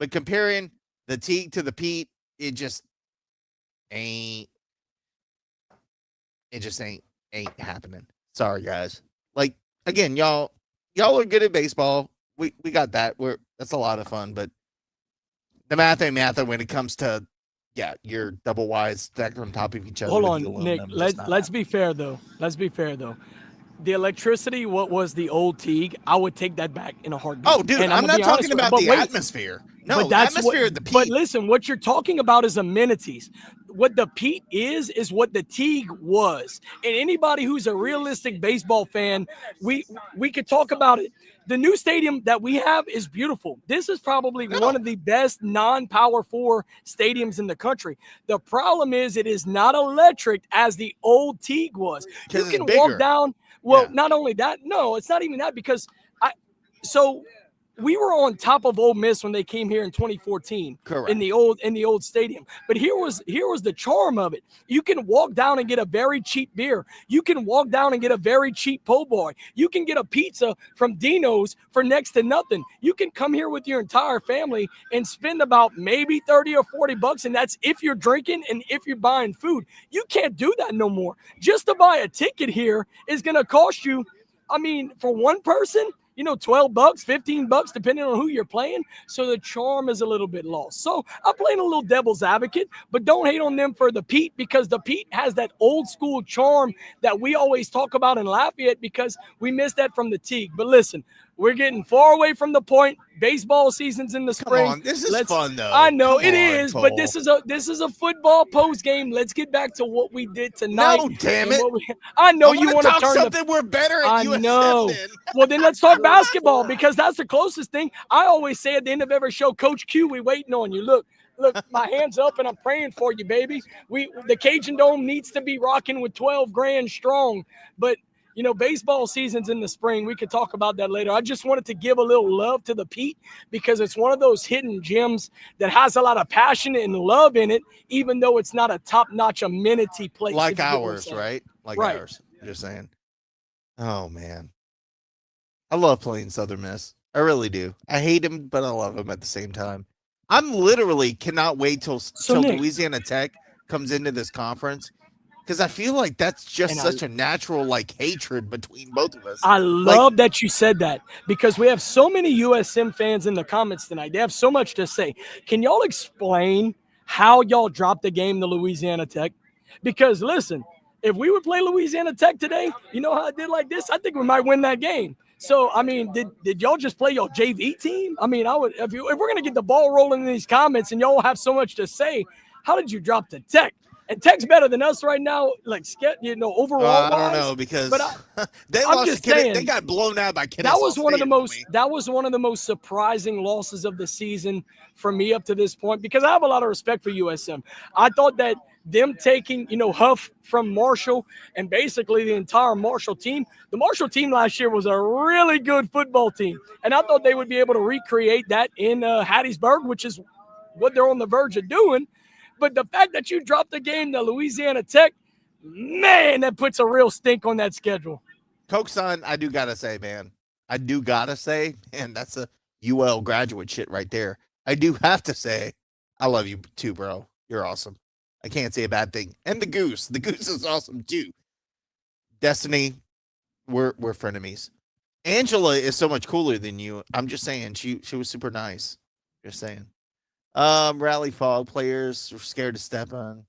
S5: but comparing the Teague to the Pete, it just ain't happening. Sorry, guys. Like again, y'all are good at baseball. We got that. That's a lot of fun, but the math when it comes to your double wides stacked on top of each other.
S6: Hold on, Nick. Let's be fair though. The electricity, what was the old Teague? I would take that back in a heartbeat.
S5: Oh, dude, I'm not talking about the atmosphere. No, that's atmosphere of the Pete.
S6: But listen, what you're talking about is amenities. What the Pete is what the Teague was. And anybody who's a realistic baseball fan, we could talk about it. The new stadium that we have is beautiful. This is probably one of the best non-Power 4 stadiums in the country. The problem is it is not electric as the old Teague was. You can walk down. Well, not only that, no, it's not even that because we were on top of Ole Miss when they came here in 2014.
S5: Correct.
S6: in the old stadium. But here was the charm of it. You can walk down and get a very cheap beer. You can walk down and get a very cheap po' boy. You can get a pizza from Dino's for next to nothing. You can come here with your entire family and spend about maybe 30 or 40 bucks, and that's if you're drinking and if you're buying food. You can't do that no more. Just to buy a ticket here is going to cost you, I mean, for one person, $12, $15, depending on who you're playing. So the charm is a little bit lost. So I'm playing a little devil's advocate, but don't hate on them for the Pete because the Pete has that old school charm that we always talk about in Lafayette because we missed that from the Teague. But listen, we're getting far away from the point. Baseball season's in the spring.
S5: Come on, this is fun though.
S6: I know it is, but this is a football post game. Let's get back to what we did tonight.
S5: No, damn it!
S6: I know you want to turn
S5: something. We're better at
S6: I
S5: USF
S6: know.
S5: then.
S6: Well, then let's talk basketball because that's the closest thing. I always say at the end of every show, Coach Q, we waiting on you. Look, my hands up and I'm praying for you, baby. The Cajun Dome needs to be rocking with 12 grand strong, but. Baseball season's in the spring. We could talk about that later. I just wanted to give a little love to the Pete because it's one of those hidden gems that has a lot of passion and love in it, even though it's not a top-notch amenity place.
S5: Like ours, right? Like
S6: right.
S5: ours. Just saying. Oh, man. I love playing Southern Miss. I really do. I hate him, but I love him at the same time. I'm literally cannot wait till Louisiana Tech comes into this conference. Because I feel like that's just such a natural hatred between both of us.
S6: I love that you said that because we have so many USM fans in the comments tonight. They have so much to say. Can y'all explain how y'all dropped the game to Louisiana Tech? Because listen, if we would play Louisiana Tech today, you know how I did like this? I think we might win that game. So, I mean, did y'all just play your JV team? I mean, if we're going to get the ball rolling in these comments and y'all have so much to say, how did you drop to Tech? And Tech's better than us right now, overall.
S5: I don't know because they lost. They got blown out by Kennesaw.
S6: That was one of the most surprising losses of the season for me up to this point because I have a lot of respect for USM. I thought that them taking Huff from Marshall and basically the entire Marshall team. The Marshall team last year was a really good football team, and I thought they would be able to recreate that in Hattiesburg, which is what they're on the verge of doing. But the fact that you dropped the game to Louisiana Tech, man, that puts a real stink on that schedule.
S5: Coke son, I do gotta say, man, that's a UL graduate shit right there. I do have to say, I love you too, bro. You're awesome. I can't say a bad thing. And the goose is awesome too. Destiny, we're frenemies. Angela is so much cooler than you. I'm just saying, she was super nice. Just saying. Rally fog players are scared to step on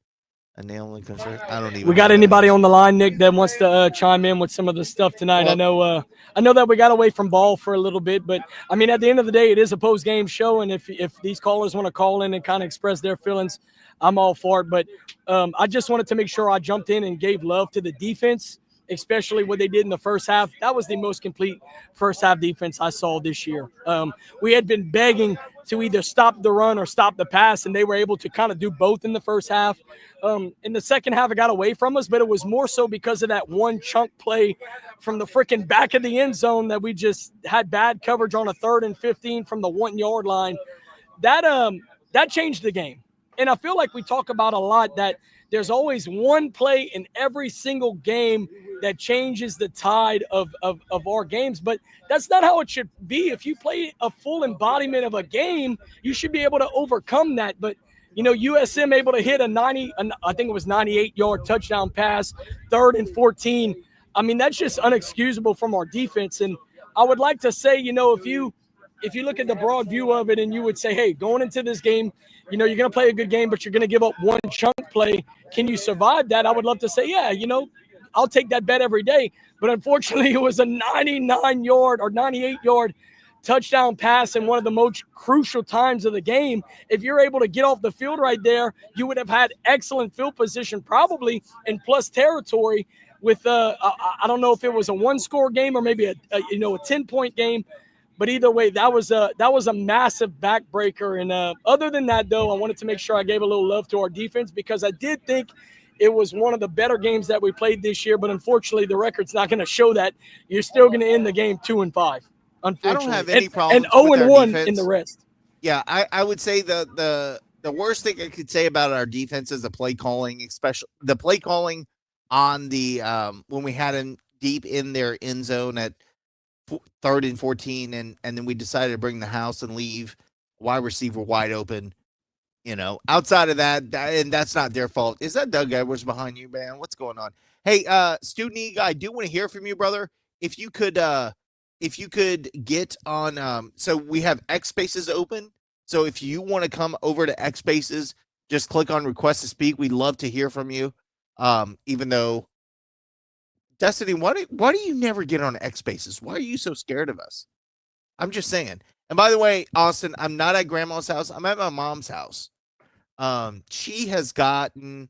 S5: a nail in the construction. I don't even.
S6: We got
S5: know
S6: anybody on the line, Nick, that wants to chime in with some of the stuff tonight?
S5: Well,
S6: I know that we got away from ball for a little bit, but I mean, at the end of the day, it is a post-game show, and if these callers want to call in and kind of express their feelings, I'm all for it. But I just wanted to make sure I jumped in and gave love to the defense, especially what they did in the first half. That was the most complete first half defense I saw this year. We had been begging to either stop the run or stop the pass, and they were able to kind of do both in the first half. In the second half, it got away from us, but it was more so because of that one chunk play from the freaking back of the end zone that we just had bad coverage on a 3rd and 15 from the 1 yard line. That changed the game. And I feel like we talk about a lot that there's always one play in every single game that changes the tide of our games. But that's not how it should be. If you play a full embodiment of a game, you should be able to overcome that. But, you know, USM able to hit I think it was 98-yard touchdown pass, 3rd and 14. I mean, that's just unexcusable from our defense. And I would like to say, you know, if you look at the broad view of it and you would say, hey, going into this game, you know, you're going to play a good game, but you're going to give up one chunk play. Can you survive that? I would love to say, yeah, you know, I'll take that bet every day. But unfortunately, it was a 99-yard or 98-yard touchdown pass in one of the most crucial times of the game. If you're able to get off the field right there, you would have had excellent field position, probably in plus territory with, I don't know if it was a 1-score game or maybe a 10-point game. But either way, that was a massive backbreaker. And other than that, though, I wanted to make sure I gave a little love to our defense because I did think it was one of the better games that we played this year. But unfortunately, the record's not going to show that. You're still going to end the game 2-5. Unfortunately,
S5: I don't have any problems
S6: and
S5: with our
S6: 0-1
S5: defense.
S6: in the rest.
S5: Yeah, I would say the worst thing I could say about our defense is the play calling, especially the play calling on the when we had him deep in their end zone at 3rd and 14, and then we decided to bring the house and leave wide receiver wide open. You know, outside of that, and that's not their fault. Is that Doug Edwards behind you, man? What's going on? Hey, Student Eagle, I do want to hear from you, brother. If you could get on, so we have X Spaces open. So if you want to come over to X Spaces, just click on Request to Speak. We'd love to hear from you. Even though, Destiny, why do you never get on X Spaces? Why are you so scared of us? I'm just saying. And by the way, Austin, I'm not at grandma's house. I'm at my mom's house. She has gotten,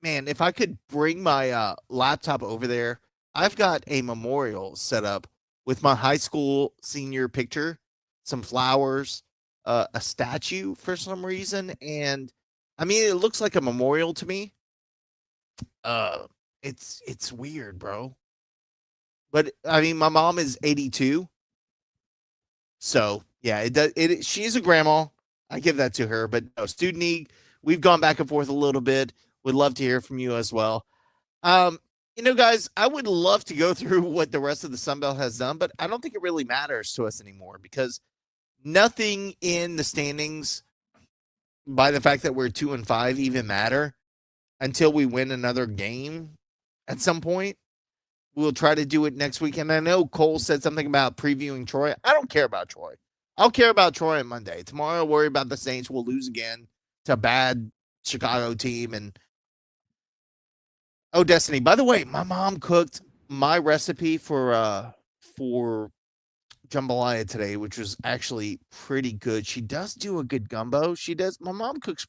S5: man, if I could bring my laptop over there, I've got a memorial set up with my high school senior picture, some flowers, a statue for some reason. And I mean, it looks like a memorial to me. It's weird, bro. But I mean, my mom is 82. So yeah, she's a grandma. I give that to her, but no, Student League, we've gone back and forth a little bit. Would love to hear from you as well. You know, guys, I would love to go through what the rest of the Sun Belt has done, but I don't think it really matters to us anymore because nothing in the standings by the fact that we're 2-5 even matter until we win another game at some point. We'll try to do it next week. And I know Cole said something about previewing Troy. I don't care about Troy. I'll care about Troy on Monday. Tomorrow, I'll worry about the Saints. We'll lose again to a bad Chicago team. And oh, Destiny. By the way, my mom cooked my recipe for jambalaya today, which was actually pretty good. She does do a good gumbo. She does. My mom cooks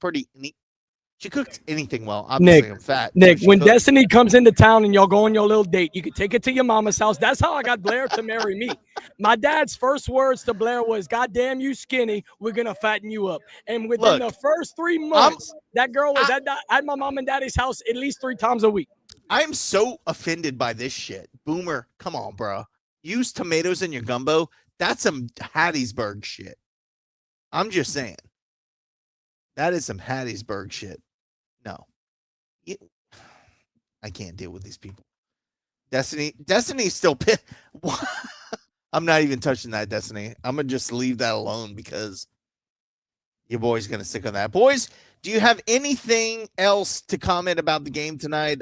S5: she cooks anything well. Obviously, I'm fat.
S6: Nick,
S5: so
S6: when Destiny comes into town and y'all go on your little date, you can take it to your mama's house. That's how I got Blair to marry me. My dad's first words to Blair was, "God damn you skinny, we're going to fatten you up." And within the first 3 months, that girl was at my mom and daddy's house at least 3 times a week.
S5: I am so offended by this shit. Boomer, come on, bro. Use tomatoes in your gumbo. That's some Hattiesburg shit. I'm just saying. That is some Hattiesburg shit. No. I can't deal with these people. Destiny's still pissed. I'm not even touching that, Destiny. I'm going to just leave that alone because your boy's going to stick on that. Boys, do you have anything else to comment about the game tonight?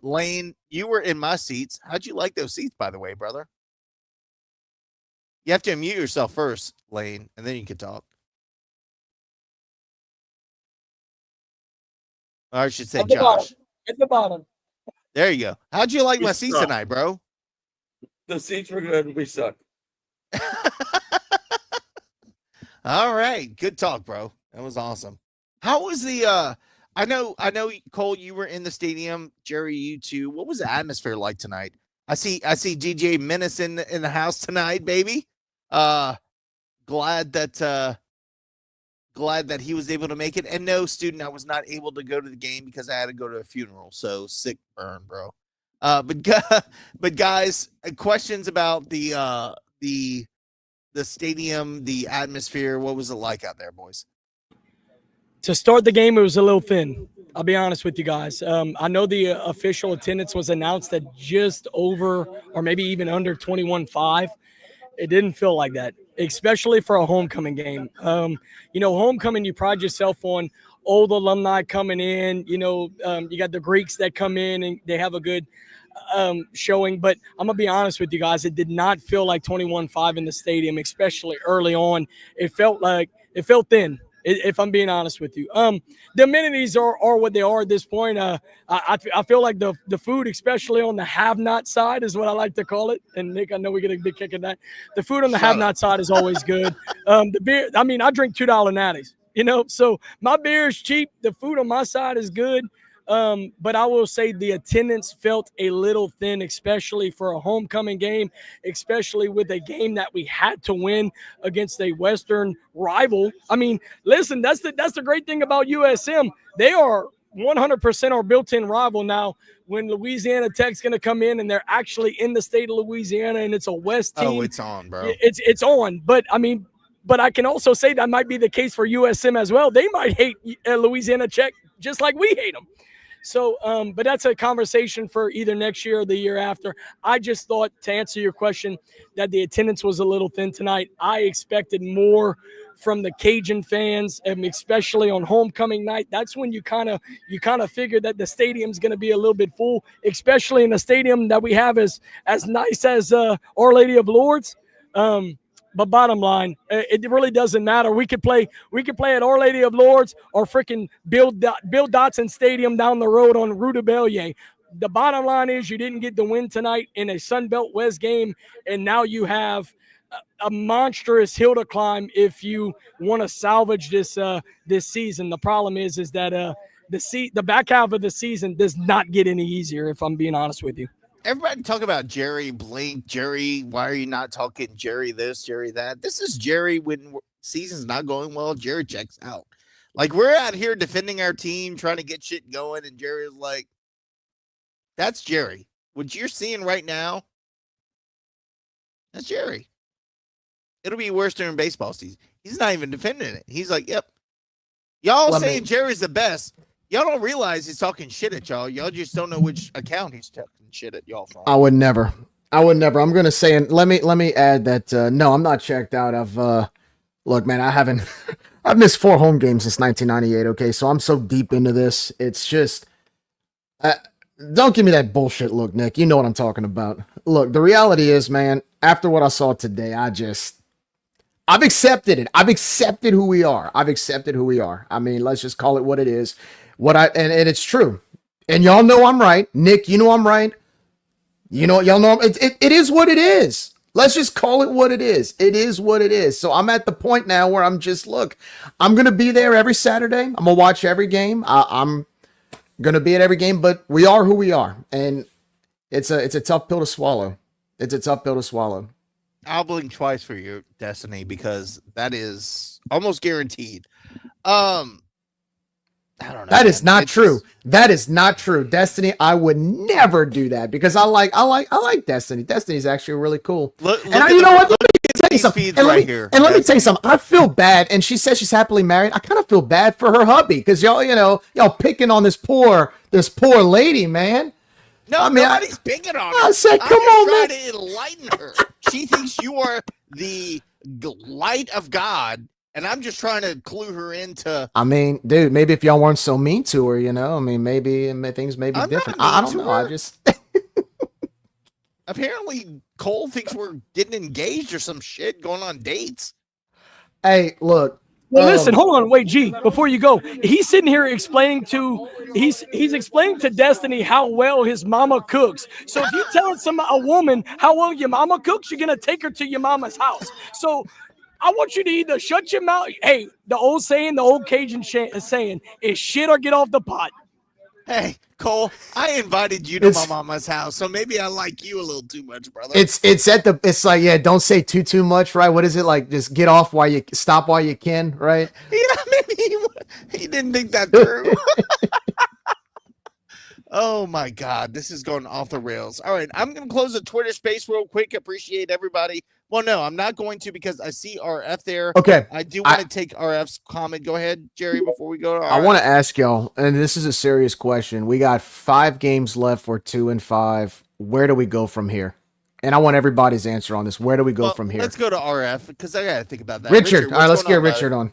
S5: Lane, you were in my seats. How'd you like those seats, by the way, brother? You have to unmute yourself first, Lane, and then you can talk. Or I should say
S6: At the
S5: Josh.
S6: bottom. At the bottom.
S5: There you go. How'd you like
S12: We
S5: my seats
S12: suck.
S5: tonight, bro?
S12: The seats were good. We suck.
S5: All right. Good talk, bro. That was awesome. How was the I know Cole, you were in the stadium. Jerry, you too. What was the atmosphere like tonight? I see DJ Menace in the house tonight, baby. Glad that he was able to make it. And no, student, I was not able to go to the game because I had to go to a funeral. So sick burn, bro. But guys, questions about the stadium, the atmosphere. What was it like out there, boys?
S6: To start the game, it was a little thin. I'll be honest with you guys. I know the official attendance was announced at just over or maybe even under 21.5. It didn't feel like that, especially for a homecoming game. Homecoming, you pride yourself on old alumni coming in. You got the Greeks that come in and they have a good showing. But I'm going to be honest with you guys. It did not feel like 21.5 in the stadium, especially early on. It felt thin. If I'm being honest with you, the amenities are what they are at this point. I feel like the food, especially on the have-not side, is what I like to call it. And Nick, I know we get a big kick at that. The food on the have-not side is always good. The beer, I drink $2 natties. So my beer is cheap. The food on my side is good. But I will say the attendance felt a little thin, especially for a homecoming game, especially with a game that we had to win against a Western rival. Listen, that's the great thing about USM. They are 100% our built-in rival now. When Louisiana Tech's going to come in and they're actually in the state of Louisiana and it's a West team.
S5: Oh, it's on, bro.
S6: It's on. But I can also say that might be the case for USM as well. They might hate Louisiana Tech just like we hate them. So, but that's a conversation for either next year or the year after. I just thought, to answer your question, that the attendance was a little thin tonight. I expected more from the Cajun fans, and especially on homecoming night. That's when you kind of figure that the stadium's going to be a little bit full, especially in a stadium that we have as nice as Our Lady of Lourdes. But bottom line, it really doesn't matter. We could play at Our Lady of Lourdes or freaking Bill Dotson Stadium down the road on Rue de Bellier. The bottom line is you didn't get the win tonight in a Sun Belt West game, and now you have a monstrous hill to climb if you want to salvage this season. The problem is that the back half of the season does not get any easier, if I'm being honest with you.
S5: Everybody talk about Jerry Blink. Jerry, why are you not talking Jerry this, Jerry that? This is Jerry when season's not going well. Jerry checks out. Like, we're out here defending our team, trying to get shit going, and Jerry's like, that's Jerry. What you're seeing right now, that's Jerry. It'll be worse during baseball season. He's not even defending it. He's like, yep. Y'all saying Jerry's the best. Y'all don't realize he's talking shit at y'all. Y'all just don't know which account he's talking shit at y'all from.
S7: I would never. I'm going to say, and let me add that, no, I'm not checked out. Look, man, I've missed 4 home games since 1998. Okay. So I'm so deep into this. It's just, don't give me that bullshit look, Nick. You know what I'm talking about. Look, the reality is, man, after what I saw today, I've accepted it. I've accepted who we are. Let's just call it what it is. And it's true. And y'all know I'm right. Nick, you know I'm right. Y'all know it is what it is. Let's just call it what it is. It is what it is. So I'm at the point now where I'm going to be there every Saturday. I'm going to watch every game. I'm going to be at every game, but we are who we are. And it's a tough pill to swallow.
S5: I'll blink twice for your Destiny because that is almost guaranteed. I don't know.
S7: That is not true. That is not true. Destiny, I would never do that because I like Destiny. Destiny's actually really cool.
S5: Let me
S7: tell you something. Let me tell you something. I feel bad. And she says she's happily married. I kind of feel bad for her hubby because y'all picking on this poor lady, man.
S5: No, nobody's picking on her.
S7: I said, come on, man.
S5: I'm trying to enlighten her. She thinks you are the light of God. And I'm just trying to clue her into.
S7: Dude, maybe if y'all weren't so mean to her, maybe things may be different. I don't know. I just.
S5: Apparently, Cole thinks we're getting engaged or some shit, going on dates.
S7: Hey, look,
S6: Well, listen, hold on, wait, G, before you go, he's sitting here explaining to he's explaining to Destiny how well his mama cooks. So if you telling a woman how well your mama cooks, you're gonna take her to your mama's house. So I want you to either shut your mouth. Hey, the old saying, the old Cajun saying is shit or get off the pot.
S5: Hey, Cole, I invited you to my mama's house, so maybe I like you a little too much, brother.
S7: It's like, yeah, don't say too much, right? What is it like? Just get off stop while you can, right?
S5: Yeah, maybe he didn't think that through. Oh my God, this is going off the rails. All right, I'm going to close the Twitter space real quick. Appreciate everybody. Well, no, I'm not going to because I see RF there.
S7: Okay.
S5: I do want to take RF's comment. Go ahead, Jerry, before we go to RF.
S7: I want to ask y'all, and this is a serious question. We got 5 games left. We're 2-5. Where do we go from here? And I want everybody's answer on this. Where do we go from here?
S5: Let's go to RF because I got to think about that.
S7: Richard, all right, let's get Richard on.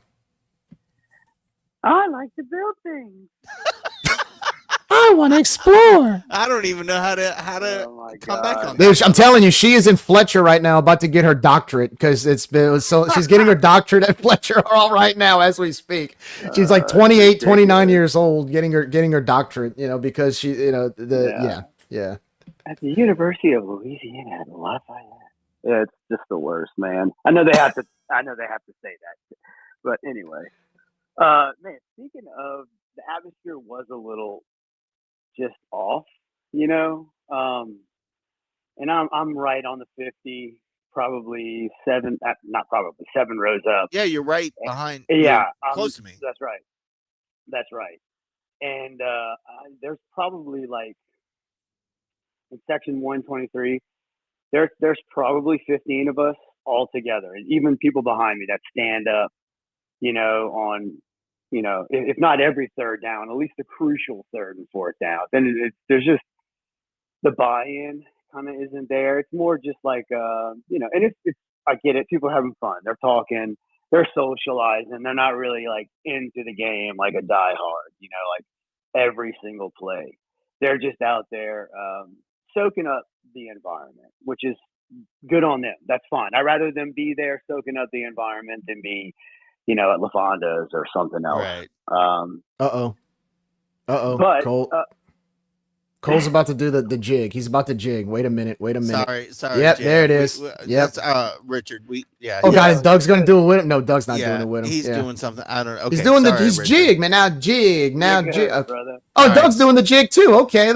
S9: I like to build things.
S7: I want to explore.
S5: I don't even know how to come back on that.
S7: Dude, I'm telling you, she is in Fletcher right now, about to get her doctorate because she's getting her doctorate at Fletcher all right now as we speak. She's like 28, 29 years old, getting her doctorate. Because she, yeah.
S9: At the University of Louisiana at Lafayette. Yeah, it's just the worst, man. I know they have to say that, but anyway, man. Speaking of, the atmosphere was a little just off, and I'm right on the 50, probably 7 rows up.
S5: Yeah, you're right behind.
S9: Yeah,
S5: close to me.
S9: That's right. And there's probably like in section 123, there's probably 15 of us all together, and even people behind me that stand up, on. If not every third down, at least the crucial third and fourth down. Then there's just the buy-in kind of isn't there. It's more just like, and it's I get it. People are having fun. They're talking. They're socializing. They're not really like into the game like a diehard. Like every single play. They're just out there soaking up the environment, which is good on them. That's fine. I'd rather them be there soaking up the environment than be at LaFonda's or something else.
S5: Right.
S9: But
S7: Cole's about to do the jig. He's about to jig. Wait a minute.
S5: Sorry.
S7: Yep,
S5: Jay.
S7: there it is. Yep.
S5: That's Richard.
S7: Guys, Doug's gonna do it with him. No, Doug's not doing it with him.
S5: He's doing something. I don't know. Okay,
S7: he's doing
S5: Richard.
S7: jig, man. Now jig. Okay.
S9: Brother.
S7: Oh, Doug's doing the jig too. Okay.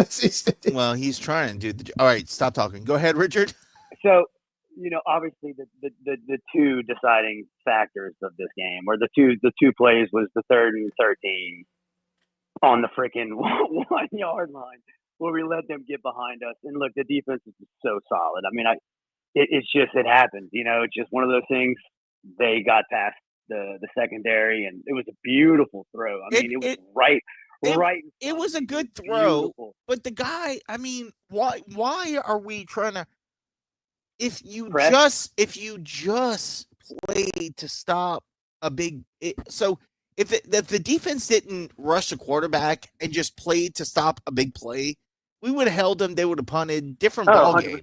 S5: Well, he's trying to do the. All right, stop talking. Go ahead, Richard.
S9: So, obviously the two deciding factors of this game, or the two plays, was the 3rd and 13 on the freaking 1 yard line where we let them get behind us. And look, the defense is so solid. I mean, it happens. It's just one of those things. They got past the secondary, and it was a beautiful throw. I mean, it was right.
S5: It was a good throw, beautiful. But the guy. I mean, why are we trying to? If you just play to stop a big, so if the defense didn't rush the quarterback and just played to stop a big play, we would have held them. They would have punted. Different ball game.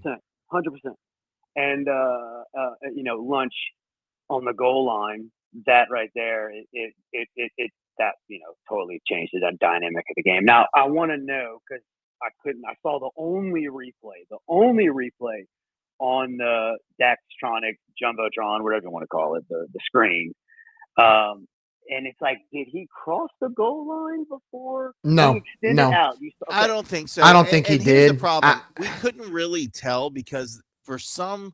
S9: 100%. And lunch on the goal line. That right there, it totally changed the dynamic of the game. Now I want to know because I saw the only replay on the Daxtronic Jumbotron, whatever you want to call it, the screen. And it's like, did he cross the goal line before?
S7: No.
S9: Out? Okay.
S5: I don't think so.
S7: I don't think he did.
S5: The problem. We couldn't really tell because for some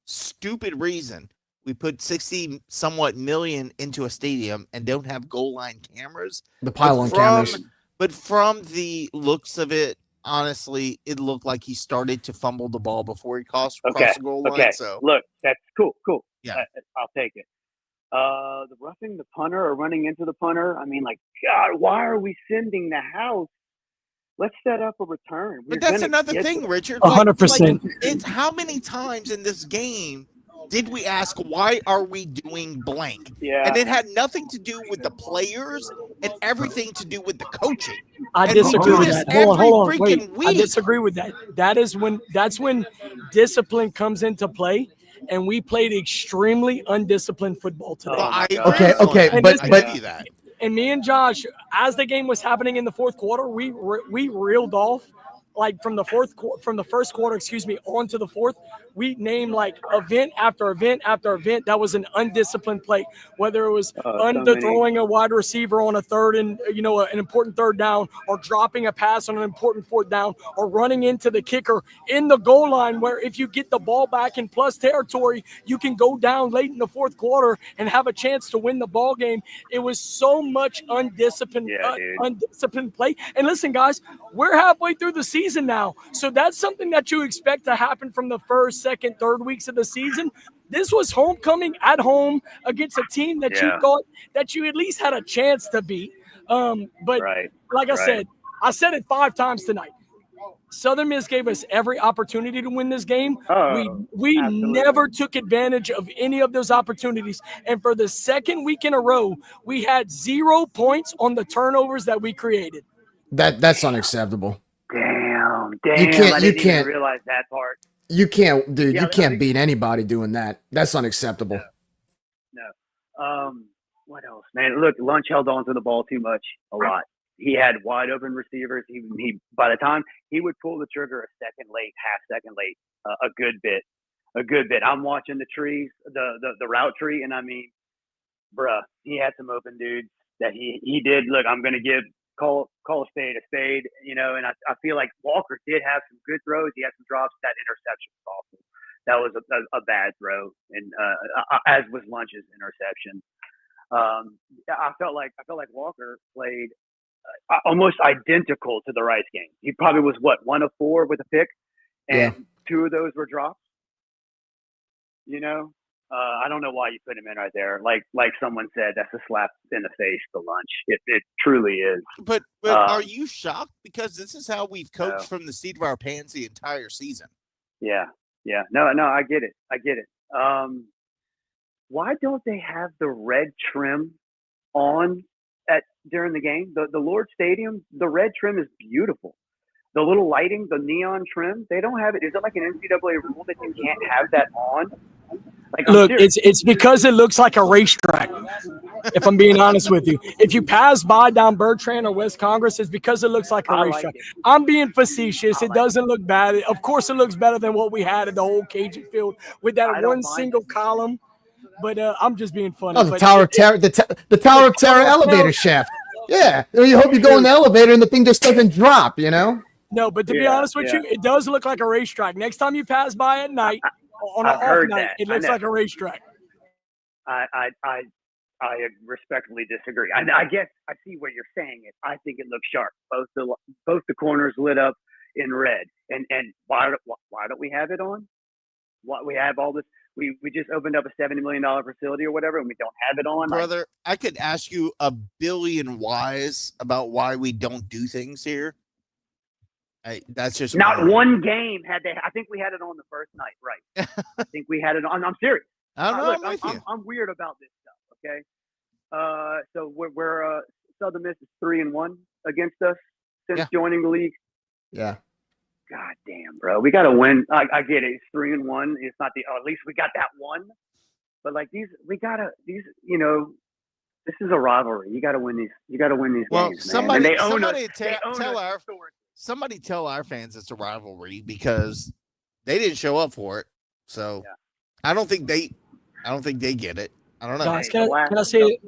S5: stupid reason, we put 60 somewhat million into a stadium and don't have goal line cameras.
S7: The pylon cameras.
S5: But from the looks of it, honestly, it looked like he started to fumble the ball before he crossed the goal line.
S9: Okay.
S5: So
S9: look, that's cool.
S5: Yeah,
S9: I'll take it. The roughing the punter or running into the punter. I mean, like, God, why are we sending the house? Let's set up a return.
S5: But that's another thing, Richard.
S6: 100%.
S5: It's how many times in this game did we ask, why are we doing blank?
S9: Yeah.
S5: And it had nothing to do with the players and everything to do with the coaching.
S6: I disagree with that. Hold on. Wait. I disagree with that. That's when discipline comes into play. and we played extremely undisciplined football today.
S5: Well, I
S7: Okay,
S5: agree.
S7: okay,
S5: I
S7: but
S5: give you that.
S6: And me and Josh, as the game was happening in the fourth quarter, we reeled off like from the first quarter, onto the fourth. We named like event after event after event. That was an undisciplined play, whether it was underthrowing a wide receiver on a third and an important third down, or dropping a pass on an important fourth down, or running into the kicker in the goal line, where if you get the ball back in plus territory, you can go down late in the fourth quarter and have a chance to win the ball game. It was so much undisciplined play. And listen, guys, we're halfway through the season now, so that's something that you expect to happen from the first, second, third weeks of the season. This was homecoming at home against a team that you thought that you at least had a chance to beat. But like I said it 5 times tonight. Southern Miss gave us every opportunity to win this game. We never took advantage of any of those opportunities. And for the second week in a row, we had 0 points on the turnovers that we created.
S7: That's unacceptable.
S13: Damn.
S7: You can't.
S13: I didn't even realize that part.
S7: You can't, dude. You can't beat anybody doing that. That's unacceptable.
S13: No. What else, man? Look, Lunch held on to the ball too much, a lot. He had wide open receivers. He by the time he would pull the trigger half second late, a good bit. I'm watching the trees, the route tree, and I mean, bruh, he had some open dudes that he did. Look, I'm gonna call a spade, and I feel like Walker did have some good throws. He had some drops. That interception was awful. That was a bad throw, and as was Lunch's interception. I felt like Walker played almost identical to the Rice game. He probably was 1 of 4 with a pick, and 2 of those were drops. I don't know why you put him in right there. Like someone said, that's a slap in the face to Lunch. It truly is.
S5: But are you shocked? Because this is how we've coached from the seat of our pants the entire season.
S13: Yeah. No, I get it. Why don't they have the red trim on during the game? The Lord Stadium, the red trim is beautiful. The little lighting, the neon trim, they don't have it. Is it like an NCAA rule that you can't have that on?
S6: Look, it's because it looks like a racetrack, if I'm being honest with you. If you pass by down Bertrand or West Congress, it's because it looks like a racetrack. I'm being facetious. It doesn't look bad. Of course, it looks better than what we had at the whole Cajun Field with that one single column. But I'm just being funny.
S7: Oh, the Tower of Terror, the Tower of Terror elevator shaft. Yeah, you hope you go in the elevator and the thing just doesn't drop.
S6: No, but to be honest with you, it does look like a racetrack. Next time you pass by at night, on an off night, it looks like a racetrack.
S13: I respectfully disagree. I guess I see where you're saying it. I think it looks sharp. Both the corners lit up in red. And why don't we have it on? We have all this. We just opened up a $70 million facility or whatever, and we don't have it on.
S5: Brother, I could ask you a billion whys about why we don't do things here. That's just
S13: not one game had they. I think we had it on the first night, right? I think we had it on. I'm serious. I'm weird about this stuff. Okay, so we're Southern Miss is 3-1 against us since joining the league.
S7: Yeah.
S13: God damn, bro, we got to win. I get it. It's 3-1. It's not at least we got that one. But like these, this is a rivalry. You got to win these. You got to win these games, man. And they own us.
S5: Somebody tell our fans it's a rivalry because they didn't show up for it. So I don't think they get it. I don't know.
S6: Guys, can I say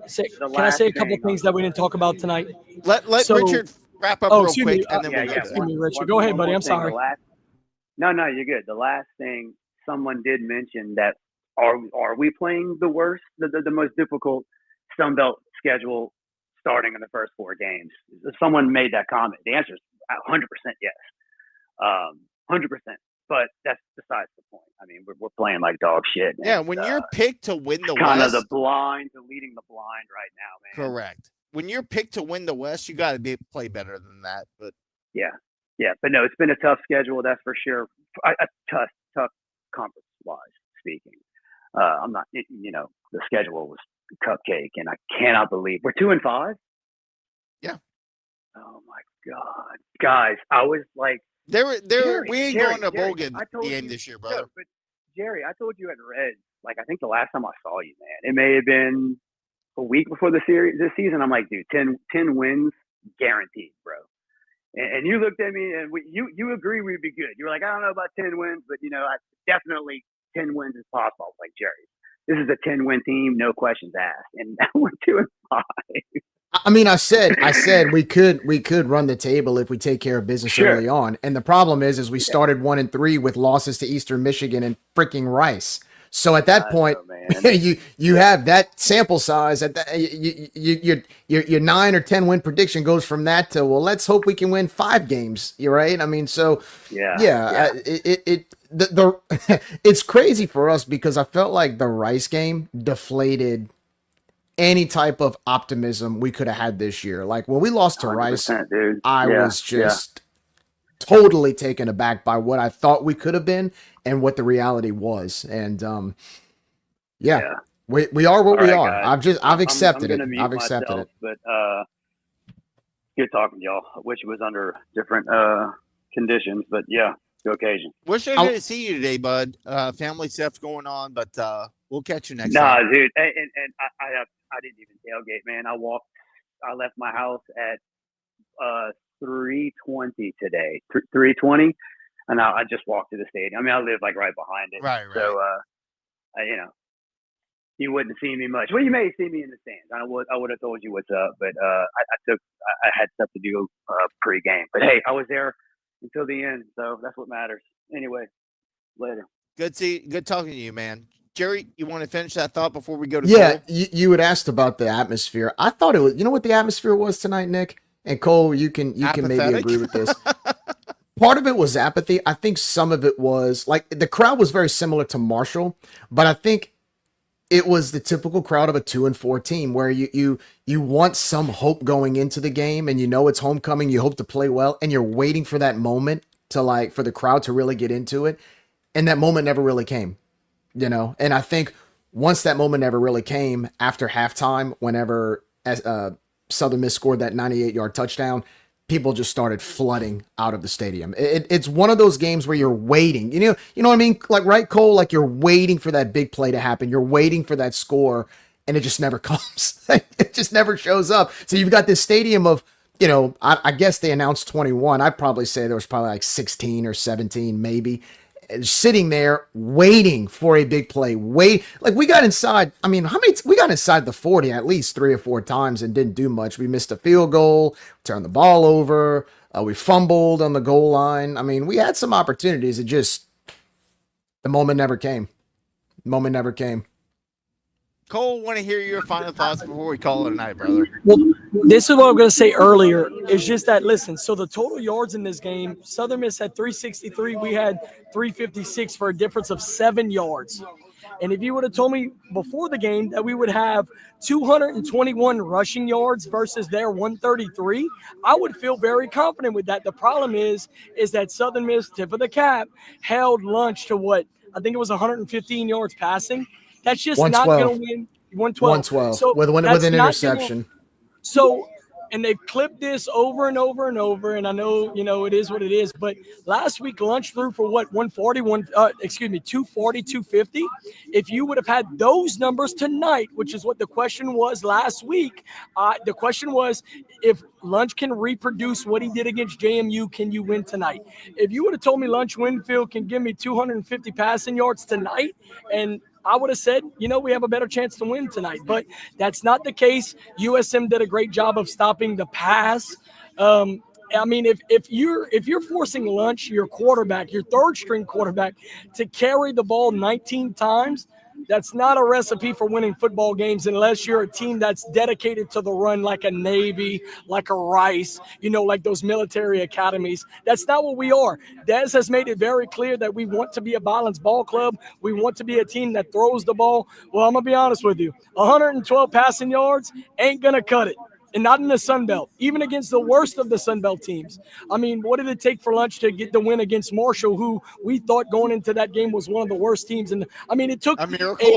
S6: a couple of things that we didn't talk about tonight?
S5: Let Richard wrap up real quick, and then we'll
S6: excuse me, Richard. Go ahead, buddy. I'm sorry.
S13: No, you're good. The last thing someone did mention that are we playing the worst, the most difficult Sun Belt schedule starting in the first 4 games? Someone made that comment. The answer is 100% yes. 100%. But that's besides the point. I mean, we're playing like dog shit.
S5: Yeah, when you're picked to win the
S13: kind
S5: West,
S13: of the blind to leading the blind right now, man.
S5: Correct. When you're picked to win the West, you got to play better than that. But
S13: yeah. But no, it's been a tough schedule, that's for sure. Tough conference wise speaking. I'm not. The schedule was cupcake, and I cannot believe we're 2-5.
S5: Yeah.
S13: Oh my God, guys! I was like,
S5: we ain't going to a bowl game this year, brother.
S13: Jerry, I told you at Red, like, I think the last time I saw you, man, it may have been a week before this season. I'm like, dude, 10 wins guaranteed, bro. And you looked at me and you agree we'd be good. You were like, I don't know about 10 wins, but, I definitely 10 wins is possible. I was like, Jerry, this is a 10-win team, no questions asked. And now we're 2-5.
S7: I mean, I said we could run the table if we take care of business early on. And the problem is we started 1-3 with losses to Eastern Michigan and freaking Rice. So at that point, you have that sample size. At that, your 9 or 10 win prediction goes from that to, well, let's hope we can win 5 games. You're right. I mean, so it's crazy for us because I felt like the Rice game deflated any type of optimism we could have had this year. Like when we lost to Rice,
S13: dude.
S7: I was just totally taken aback by what I thought we could have been and what the reality was. And we are what we are.
S13: Guys.
S7: I've accepted
S13: I'm
S7: it. I've accepted it.
S13: But good talking to y'all. I wish it was under different conditions, but yeah, go occasion.
S5: We're so good to see you today, bud. Family stuff's going on, but we'll catch you next time.
S13: Dude, and I didn't even tailgate, man. I left my house at 3:20 today. 3:20, and I just walked to the stadium. I mean, I live like right behind it.
S5: Right.
S13: So, you wouldn't see me much. Well, you may see me in the stands. I would have told you what's up, but I had stuff to do pre-game. But hey, I was there until the end, so that's what matters. Anyway, later.
S5: Good talking to you, man. Jerry, you want to finish that thought before we go to
S7: Cole?
S5: You
S7: had asked about the atmosphere. I thought it was, you know what the atmosphere was tonight, Nick? And Cole, you can maybe agree with this. Part of it was apathy. I think some of it was like the crowd was very similar to Marshall, but I think it was the typical crowd of a 2-4 team where you want some hope going into the game, and it's homecoming. You hope to play well, and you're waiting for that moment for the crowd to really get into it, and that moment never really came. And I think once that moment never really came after halftime, whenever Southern Miss scored that 98-yard touchdown, people just started flooding out of the stadium. It's one of those games where you're waiting. You know what I mean? Like, right, Cole? Like you're waiting for that big play to happen. You're waiting for that score, and it just never comes. It just never shows up. So you've got this stadium of, I guess they announced 21. I'd probably say there was probably like 16 or 17 maybe. Sitting there waiting for a big play. Like we got inside. I mean, we got inside the 40 at least 3 or 4 times and didn't do much. We missed a field goal, turned the ball over. We fumbled on the goal line. I mean, we had some opportunities. It just, the moment never came.
S5: Cole, want to hear your final thoughts before we call it a night, brother.
S6: Well, this is what I'm going to say earlier. It's just that, listen, so the total yards in this game, Southern Miss had 363. We had 356 for a difference of 7 yards. And if you would have told me before the game that we would have 221 rushing yards versus their 133, I would feel very confident with that. The problem is that Southern Miss, tip of the cap, held Lunch to what? I think it was 115 yards passing. That's just not going to win. 112.
S7: So with an interception.
S6: And they've clipped this over and over and over. And I know, it is what it is. But last week, Lunch threw for what? 240, 250. If you would have had those numbers tonight, which is what the question was last week, the question was, if Lunch can reproduce what he did against JMU, can you win tonight? If you would have told me Lunch Winfield can give me 250 passing yards tonight, and I would have said, we have a better chance to win tonight. But that's not the case. USM did a great job of stopping the pass. I mean, if you're forcing Lunch, your quarterback, your third string quarterback, to carry the ball 19 times, that's not a recipe for winning football games unless you're a team that's dedicated to the run, like a Navy, like a Rice, like those military academies. That's not what we are. Des has made it very clear that we want to be a balanced ball club. We want to be a team that throws the ball. Well, I'm going to be honest with you. 112 passing yards ain't going to cut it. and not in the Sun Belt, even against the worst of the Sun Belt teams. I mean, what did it take for Lunch to get the win against Marshall, who we thought going into that game was one of the worst teams? And I mean, it took
S5: a miracle.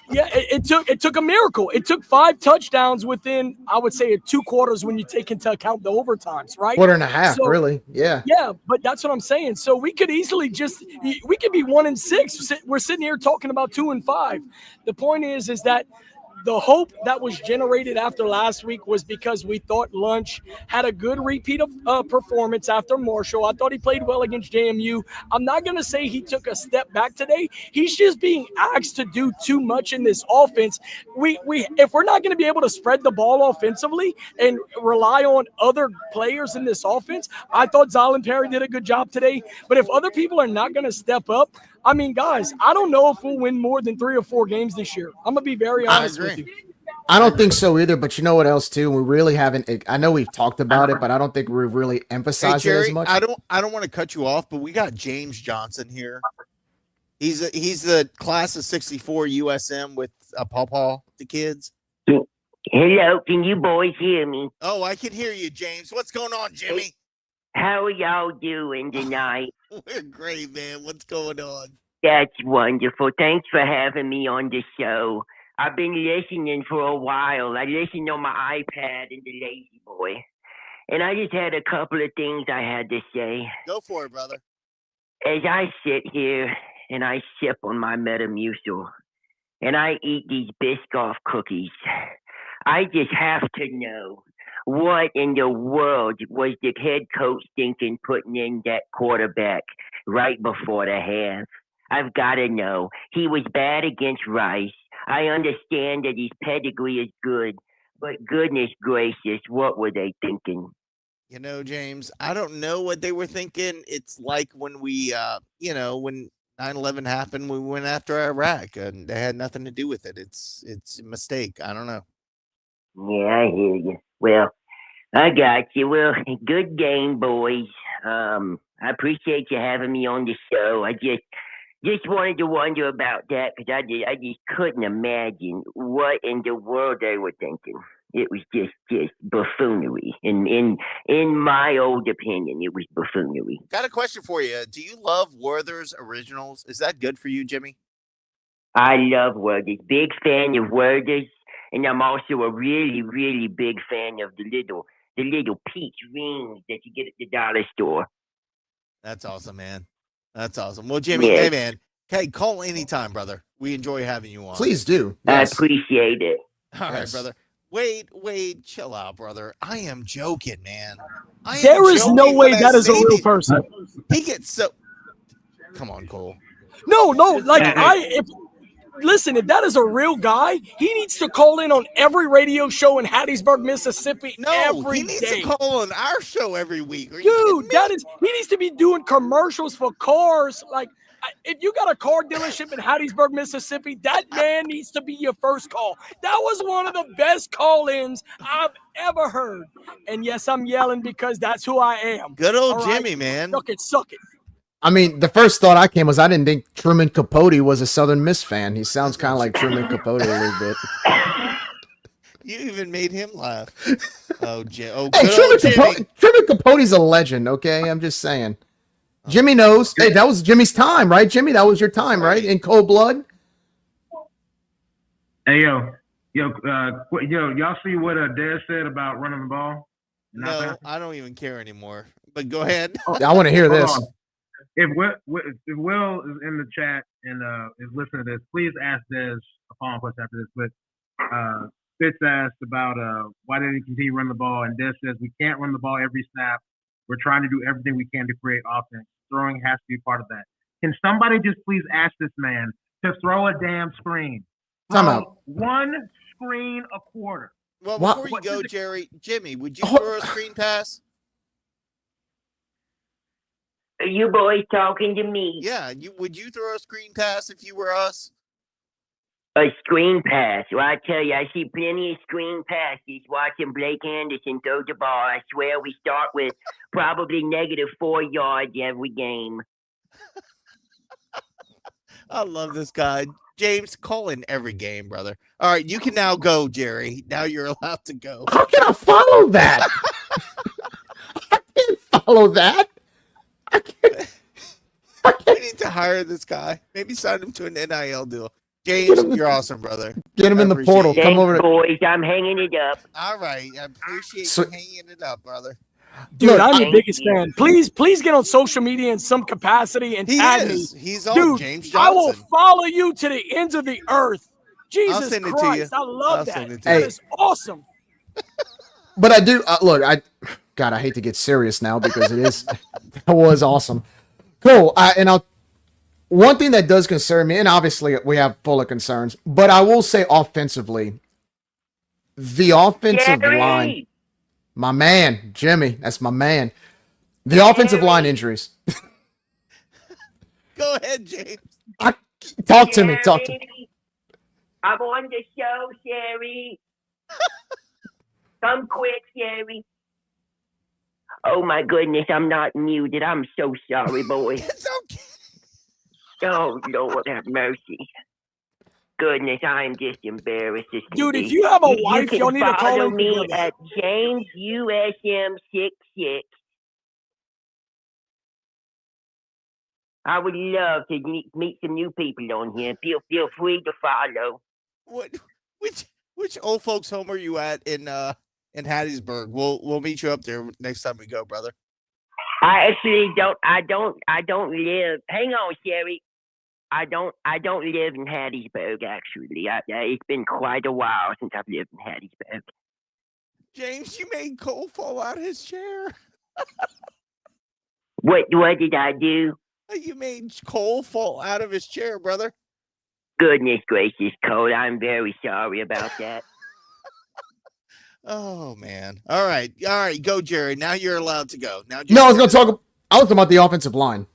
S6: It took a miracle. It took 5 touchdowns within, I would say, 2 quarters when you take into account the overtimes, right?
S7: Quarter and a half, really. Yeah.
S6: Yeah, but that's what I'm saying. So we could easily we could be 1-6. We're sitting here talking about 2-5. The point is that the hope that was generated after last week was because we thought Lunch had a good repeat of performance after Marshall. I thought he played well against JMU. I'm not going to say he took a step back today. He's just being asked to do too much in this offense. If we're not going to be able to spread the ball offensively and rely on other players in this offense, I thought Zalin Perry did a good job today. But if other people are not going to step up, I mean, guys, I don't know if we'll win more than 3 or 4 games this year. I'm going to be very honest with you.
S7: I don't think so either, but you know what else too? We really haven't. I know we've talked about it, but I don't think we've really emphasized
S5: Jerry,
S7: it as much.
S5: I don't want to cut you off, but we got James Johnson here. He's the class of '64 USM with Paw the kids.
S14: Hello, can you boys hear me?
S5: Oh, I can hear you, James. What's going on, Jimmy?
S14: How are y'all doing tonight?
S5: We're great, man. What's going on?
S14: That's wonderful. Thanks for having me on the show. I've been listening for a while. I listened on my iPad and the Lazy Boy. And I just had a couple of things I had to say.
S5: Go for it, brother.
S14: As I sit here and I sip on my Metamucil and I eat these Biscoff cookies, I just have to know, what in the world was the head coach thinking putting in that quarterback right before the half? I've got to know. He was bad against Rice. I understand that his pedigree is good, but goodness gracious, what were they thinking?
S5: You know, James, I don't know what they were thinking. It's like when we, when 9/11 happened, we went after Iraq, and they had nothing to do with it. It's a mistake. I don't know.
S14: Yeah, I hear you. Well, I got you. Well, good game, boys. I appreciate you having me on the show. I just wanted to wonder about that because I just couldn't imagine what in the world they were thinking. It was just buffoonery. In my old opinion, it was buffoonery.
S5: Got a question for you. Do you love Werther's Originals? Is that good for you, Jimmy?
S14: I love Werther's. Big fan of Werther's. And I'm also a really, really big fan of the little peach rings that you get at the dollar store.
S5: That's awesome, man. That's awesome. Well, Jimmy, Hey, man. Hey, call anytime, brother. We enjoy having you on.
S7: Please do.
S14: Yes. I appreciate it.
S5: All right, brother. Wade, chill out, brother. I am joking, man.
S6: There is no way that is a real person.
S5: He gets so. Come on, Cole.
S6: No. Listen, if that is a real guy, he needs to call in on every radio show in Hattiesburg, Mississippi every
S5: he needs
S6: day.
S5: to call on our show every week.
S6: Dude, he needs to be doing commercials for cars. Like, if you got a car dealership in Hattiesburg, Mississippi, that man needs to be your first call. That was one of the best call-ins I've ever heard. And yes, I'm yelling because that's who I am.
S5: Good old Jimmy, man.
S6: Suck it.
S7: I mean, the first thought I came was I didn't think Truman Capote was a Southern Miss fan. He sounds kind of like Truman Capote a little bit.
S5: You even made him laugh. Oh, Jimmy.
S7: Hey, Truman Capote's a legend, okay? I'm just saying. Jimmy knows. Hey, that was Jimmy's time, right, Jimmy? That was your time, right? In Cold Blood?
S8: Hey, y'all see what Dez said about running the ball?
S5: No, I don't even care anymore. But go ahead.
S7: I want to hear this.
S8: If Will is in the chat and is listening to this, please ask Dez a follow-up question after this. But Fitz asked about why didn't he continue running the ball, and Dez says we can't run the ball every snap. We're trying to do everything we can to create offense. Throwing has to be part of that. Can somebody just please ask this man to throw a damn screen?
S7: Time out.
S8: One screen a quarter.
S5: Well, before you go, Jimmy, would you throw a screen pass?
S14: Are you boys talking to me?
S5: Yeah, would you throw a screen pass if you were us?
S14: A screen pass. Well, I tell you, I see plenty of screen passes watching Blake Anderson throw the ball. I swear we start with probably -4 yards every game.
S5: I love this guy. James, call in every game, brother. All right, you can now go, Jerry. Now you're allowed to go.
S7: How can I follow that? I can't follow that.
S5: We need to hire this guy. Maybe sign him to an NIL deal. James, you're awesome, brother.
S7: Get him in the portal.
S5: appreciate
S7: Come
S5: it.
S7: over to.
S14: Boys, I'm hanging it up.
S5: All right. I appreciate
S7: So-
S5: you hanging it up, brother.
S6: Dude,
S7: Look,
S6: I'm your biggest fan. Please get on social media in some capacity and
S5: He
S6: tag
S5: is.
S6: me.
S5: He's on
S6: Dude,
S5: James
S6: I will
S5: Johnson.
S6: follow you to the ends of the earth. Jesus
S5: send it to
S6: Christ,
S5: you.
S6: I love
S5: I'll
S6: that.
S5: send it to
S6: That
S7: you.
S6: is awesome.
S7: But I do look. God, I hate to get serious now because it is. That was awesome. Cool. One thing that does concern me, and obviously we have full of concerns, but I will say offensively, the offensive
S14: Jerry!
S7: line, my man, Jimmy, that's my man. The offensive line injuries.
S5: Go ahead, James.
S7: Talk to me. Talk to me.
S14: Sherry, I'm on the show, Sherry. Come quick, Sherry. Oh my goodness, I'm not muted. I'm so sorry, boy.
S5: It's okay.
S14: Oh Lord, have mercy. Goodness, I'm just embarrassed. As can
S6: Dude,
S14: be.
S6: if you have a
S14: You
S6: wife,
S14: can
S6: y'all need to call
S14: follow
S6: in
S14: me
S6: together.
S14: at James USM66. I would love to meet some new people on here. Feel free to follow.
S5: Which old folks home are you at in Hattiesburg? We'll meet you up there next time we go, brother.
S14: I actually don't. I don't live. Hang on, Sherry. I don't live in Hattiesburg. Actually, it's been quite a while since I've lived in Hattiesburg.
S5: James, you made Cole fall out of his chair.
S14: What did I do?
S5: You made Cole fall out of his chair, brother.
S14: Goodness gracious, Cole. I'm very sorry about that.
S5: Oh man! All right, go, Jerry. Now you're allowed to go. Now,
S7: No, I was talking about the offensive line.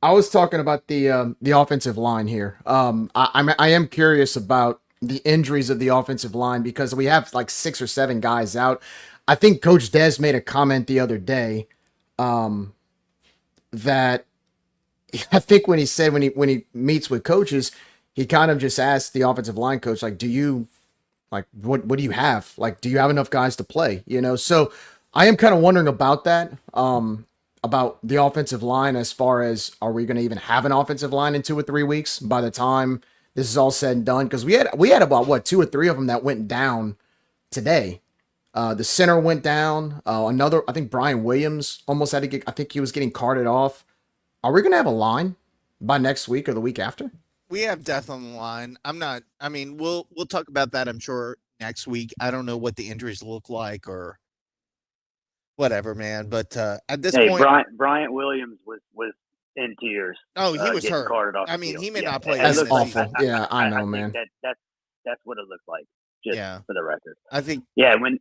S7: I was talking about the offensive line here. I am curious about the injuries of the offensive line because we have like 6 or 7 guys out. I think Coach Des made a comment the other day that I think when he said when he meets with coaches, he kind of just asked the offensive line coach, like, do you like what do you have? Like, do you have enough guys to play? You know, so I am kind of wondering about that. About the offensive line as far as are we going to even have an offensive line in 2 or 3 weeks by the time this is all said and done? Because we had about 2 or 3 of them that went down today. The center went down. Another, I think Brian Williams almost had to get. I think he was getting carted off. Are we going to have a line by next week or the week after?
S5: We have death on the line. I'm not. I mean, we'll talk about that, I'm sure, next week. I don't know what the injuries look like or whatever, man. But at this point,
S13: Bryant Williams was in tears.
S5: Oh, he was
S13: getting
S5: hurt.
S13: carted off
S5: I
S13: the
S5: mean,
S13: field.
S5: he may
S13: Yeah,
S5: not play.
S7: That's
S5: this
S7: awful.
S5: season.
S7: Yeah, I know,
S13: think
S7: man.
S13: That's what it looked like. Just for the record.
S5: I think.
S13: Yeah, when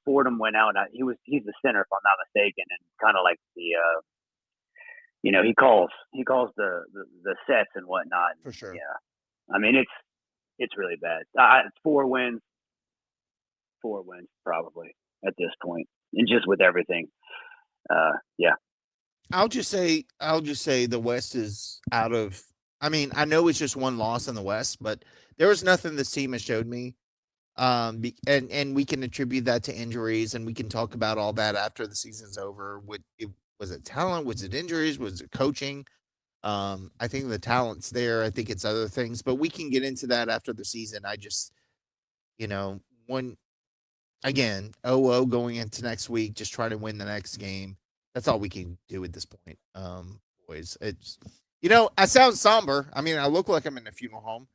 S13: Fordham went out, he's the center if I'm not mistaken, and kind of like the he calls the sets and whatnot.
S5: For sure.
S13: Yeah, I mean it's really bad. It's 4 wins probably at this point, and just with everything. Yeah.
S5: I'll just say the West is out of. I mean, I know it's just one loss in the West, but there was nothing this team has showed me. And we can attribute that to injuries, and we can talk about all that after the season's over. Was it talent? Was it injuries? Was it coaching? I think the talent's there. I think it's other things, but we can get into that after the season. I just, going into next week, just try to win the next game. That's all we can do at this point. Boys, it's, I sound somber. I mean, I look like I'm in a funeral home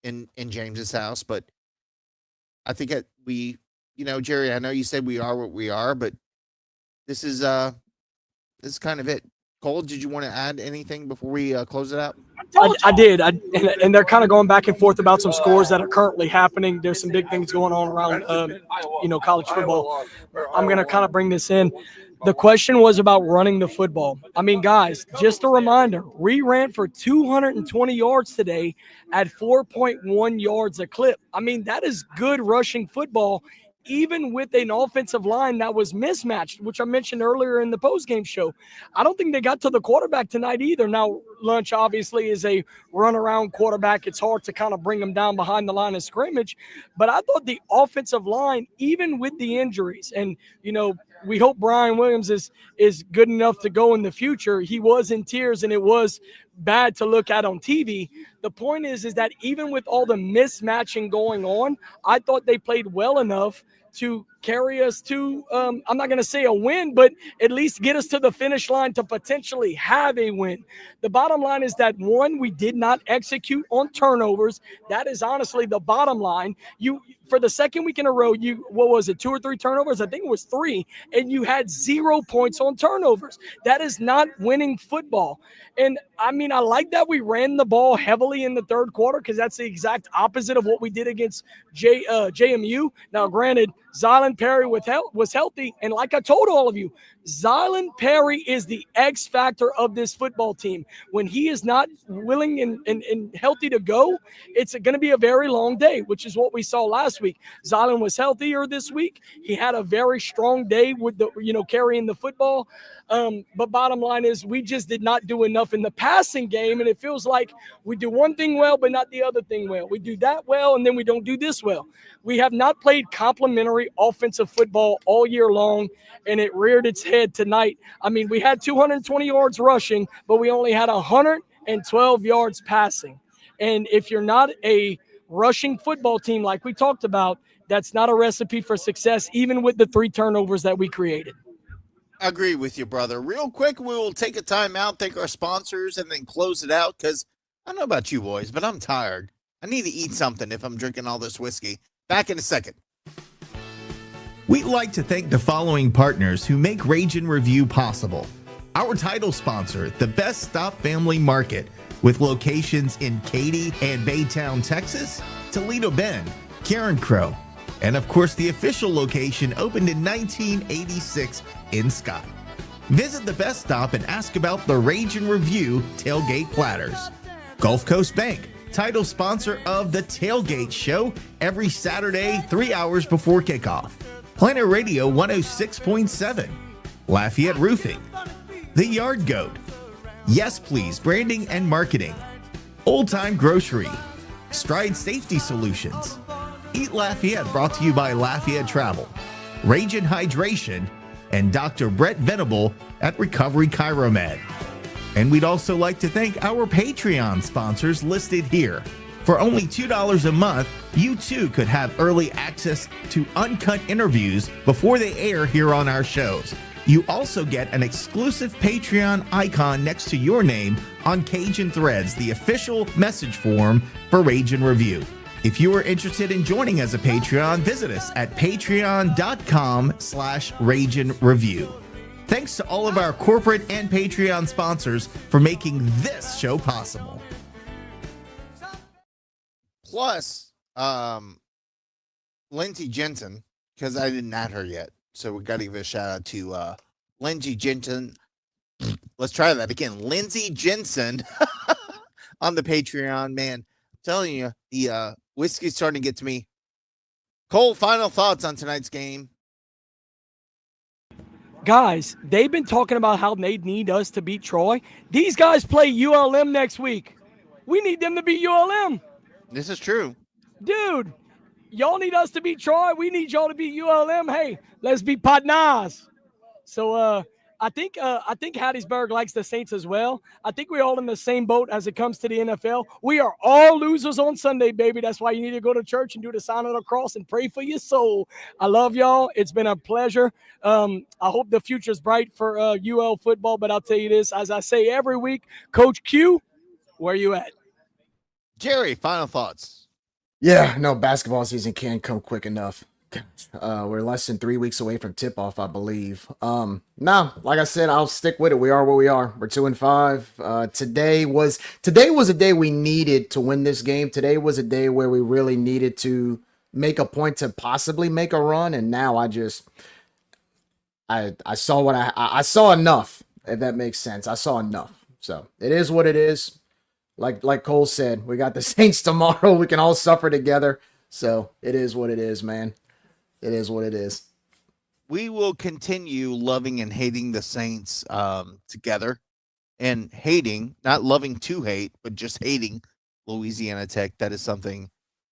S5: in James's house, but I think Jerry, I know you said we are what we are, but this is kind of it. Cole, did you want to add anything before we close it out?
S6: I did. And they're kind of going back and forth about some scores that are currently happening. There's some big things going on around, college football. I'm going to kind of bring this in. The question was about running the football. I mean, guys, just a reminder, we ran for 220 yards today at 4.1 yards a clip. I mean, that is good rushing football even with an offensive line that was mismatched, which I mentioned earlier in the postgame show. I don't think they got to the quarterback tonight either. Now, Lunch obviously is a run-around quarterback. It's hard to kind of bring him down behind the line of scrimmage. But I thought the offensive line, even with the injuries, and, we hope Brian Williams is good enough to go in the future. He was in tears, and it was bad to look at on TV. The point is that even with all the mismatching going on, I thought they played well enough to carry us to, I'm not going to say a win, but at least get us to the finish line to potentially have a win. The bottom line is that, one, we did not execute on turnovers. That is honestly the bottom line. For the second week in a row, what was it, 2 or 3 turnovers? I think it was 3, and you had 0 points on turnovers. That is not winning football. And I mean, I like that we ran the ball heavily in the third quarter, because that's the exact opposite of what we did against JMU. Now, granted, Zylan Perry was healthy, and like I told all of you, Zylan Perry is the X factor of this football team. When he is not willing and healthy to go, it's going to be a very long day, which is what we saw last week. Zylan was healthier this week. He had a very strong day with carrying the football. But bottom line is, we just did not do enough in the passing game, and it feels like we do one thing well, but not the other thing well. We do that well, and then we don't do this well. We have not played complementary offensive football all year long, and it reared its head tonight. I mean, we had 220 yards rushing, but we only had 112 yards passing. And if you're not a rushing football team like we talked about, that's not a recipe for success, even with the 3 turnovers that we created.
S5: I agree with you, brother. Real quick, we will take a time out, thank our sponsors, and then close it out, because I don't know about you boys, but I'm tired. I need to eat something if I'm drinking all this whiskey. Back in a second.
S15: We'd like to thank the following partners who make Rage and Review possible. Our title sponsor, the Best Stop Family Market, with locations in Katy and Baytown, Texas, Toledo Bend, Karen Crow, and of course the official location opened in 1986 in Scott. Visit the Best Stop and ask about the Rage and Review tailgate platters. Gulf Coast Bank, title sponsor of the Tailgate Show every Saturday, 3 hours before kickoff. Planet Radio 106.7, Lafayette Roofing, The Yard Goat, Yes Please Branding and Marketing, Old Time Grocery, Stride Safety Solutions, Eat Lafayette brought to you by Lafayette Travel, Rage and Hydration, and Dr. Brett Venable at Recovery Chiromed. And we'd also like to thank our Patreon sponsors listed here. For only $2 a month, you too could have early access to uncut interviews before they air here on our shows. You also get an exclusive Patreon icon next to your name on Cajun Threads, the official message form for Rage and Review. If you are interested in joining as a Patreon, visit us at patreon.com/rageandreview. Thanks to all of our corporate and Patreon sponsors for making this show possible.
S5: Plus, Lindsey Jensen, because I didn't add her yet. So we got to give a shout out to Lindsey Jensen. Let's try that again. Lindsey Jensen on the Patreon. Man, I'm telling you, the whiskey's starting to get to me. Cole, final thoughts on tonight's game.
S6: Guys, they've been talking about how they need us to beat Troy. These guys play ULM next week. We need them to beat ULM.
S5: This is true.
S6: Dude, y'all need us to beat Troy. We need y'all to beat ULM. Hey, let's be partners. So I think Hattiesburg likes the Saints as well. I think we're all in the same boat as it comes to the NFL. We are all losers on Sunday, baby. That's why you need to go to church and do the sign of the cross and pray for your soul. I love y'all. It's been a pleasure. I hope the future's bright for UL football, but I'll tell you this, as I say every week, Coach Q, where you at?
S5: Jerry, final thoughts.
S7: Yeah, no, basketball season can't come quick enough. We're less than 3 weeks away from tip-off, I believe. No, like I said, I'll stick with it. We are where we are. We're 2-5. Today was a day we needed to win this game. Today was a day where we really needed to make a point to possibly make a run. And now I saw what I saw enough, if that makes sense. I saw enough. So it is what it is. Like Cole said, we got the Saints tomorrow. We can all suffer together. So it is what it is, man. It is what it is.
S5: We will continue loving and hating the Saints together, and hating, not loving to hate, but just hating Louisiana Tech. That is something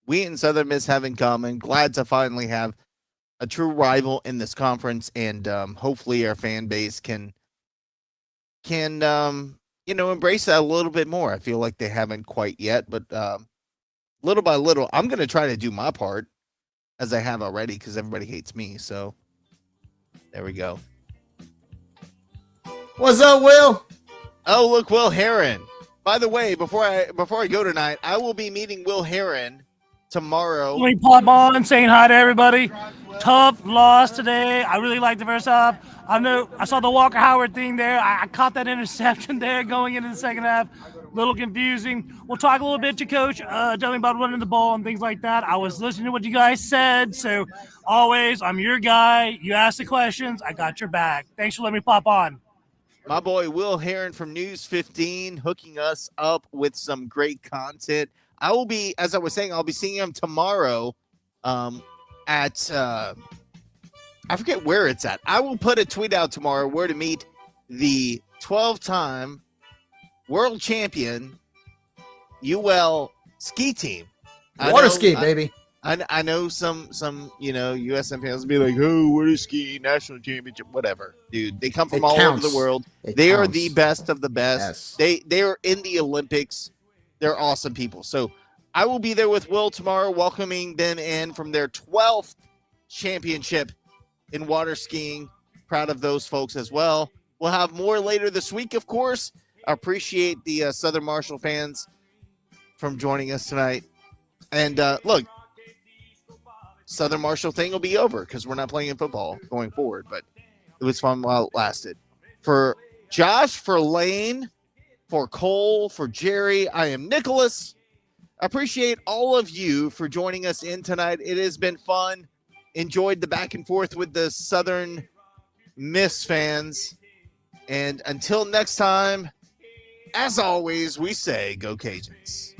S5: we and Southern Miss have in common. Glad to finally have a true rival in this conference, and hopefully our fan base can embrace that a little bit more. I feel like they haven't quite yet, but little by little, I'm going to try to do my part, as I have already, because everybody hates me. So there we go.
S7: What's up, Will?
S5: Oh, look, Will Heron. By the way, before I go tonight, I will be meeting Will Heron tomorrow.
S16: Let me pop on saying hi to everybody. Tough loss today. I really like the first half. I saw the Walker Howard thing there. I caught that interception there going into the second half. A little confusing. We'll talk a little bit to Coach, telling about running the ball and things like that. I was listening to what you guys said, so always, I'm your guy. You ask the questions, I got your back. Thanks for letting me pop on.
S5: My boy Will Heron from News 15 hooking us up with some great content. I will be, as I was saying, I'll be seeing him tomorrow at I forget where it's at. I will put a tweet out tomorrow where to meet the 12-time world champion UL ski team.
S7: Water ski, baby.
S5: I know some USM fans will be like, oh, water ski national championship, whatever. Dude, they come from all over the world. They are the best of the best. Yes. They are in the Olympics. They're awesome people. So I will be there with Will tomorrow, welcoming them in from their 12th championship in water skiing. Proud of those folks as well. We'll have more later this week, of course. I appreciate the Southern Marshall fans from joining us tonight. And look, Southern Marshall thing will be over because we're not playing in football going forward, but it was fun while it lasted. For Josh, for Lane, for Cole, for Jerry, I am Nicholas. I appreciate all of you for joining us in tonight. It has been fun. Enjoyed the back and forth with the Southern Miss fans. And until next time, as always, we say, go Cajuns.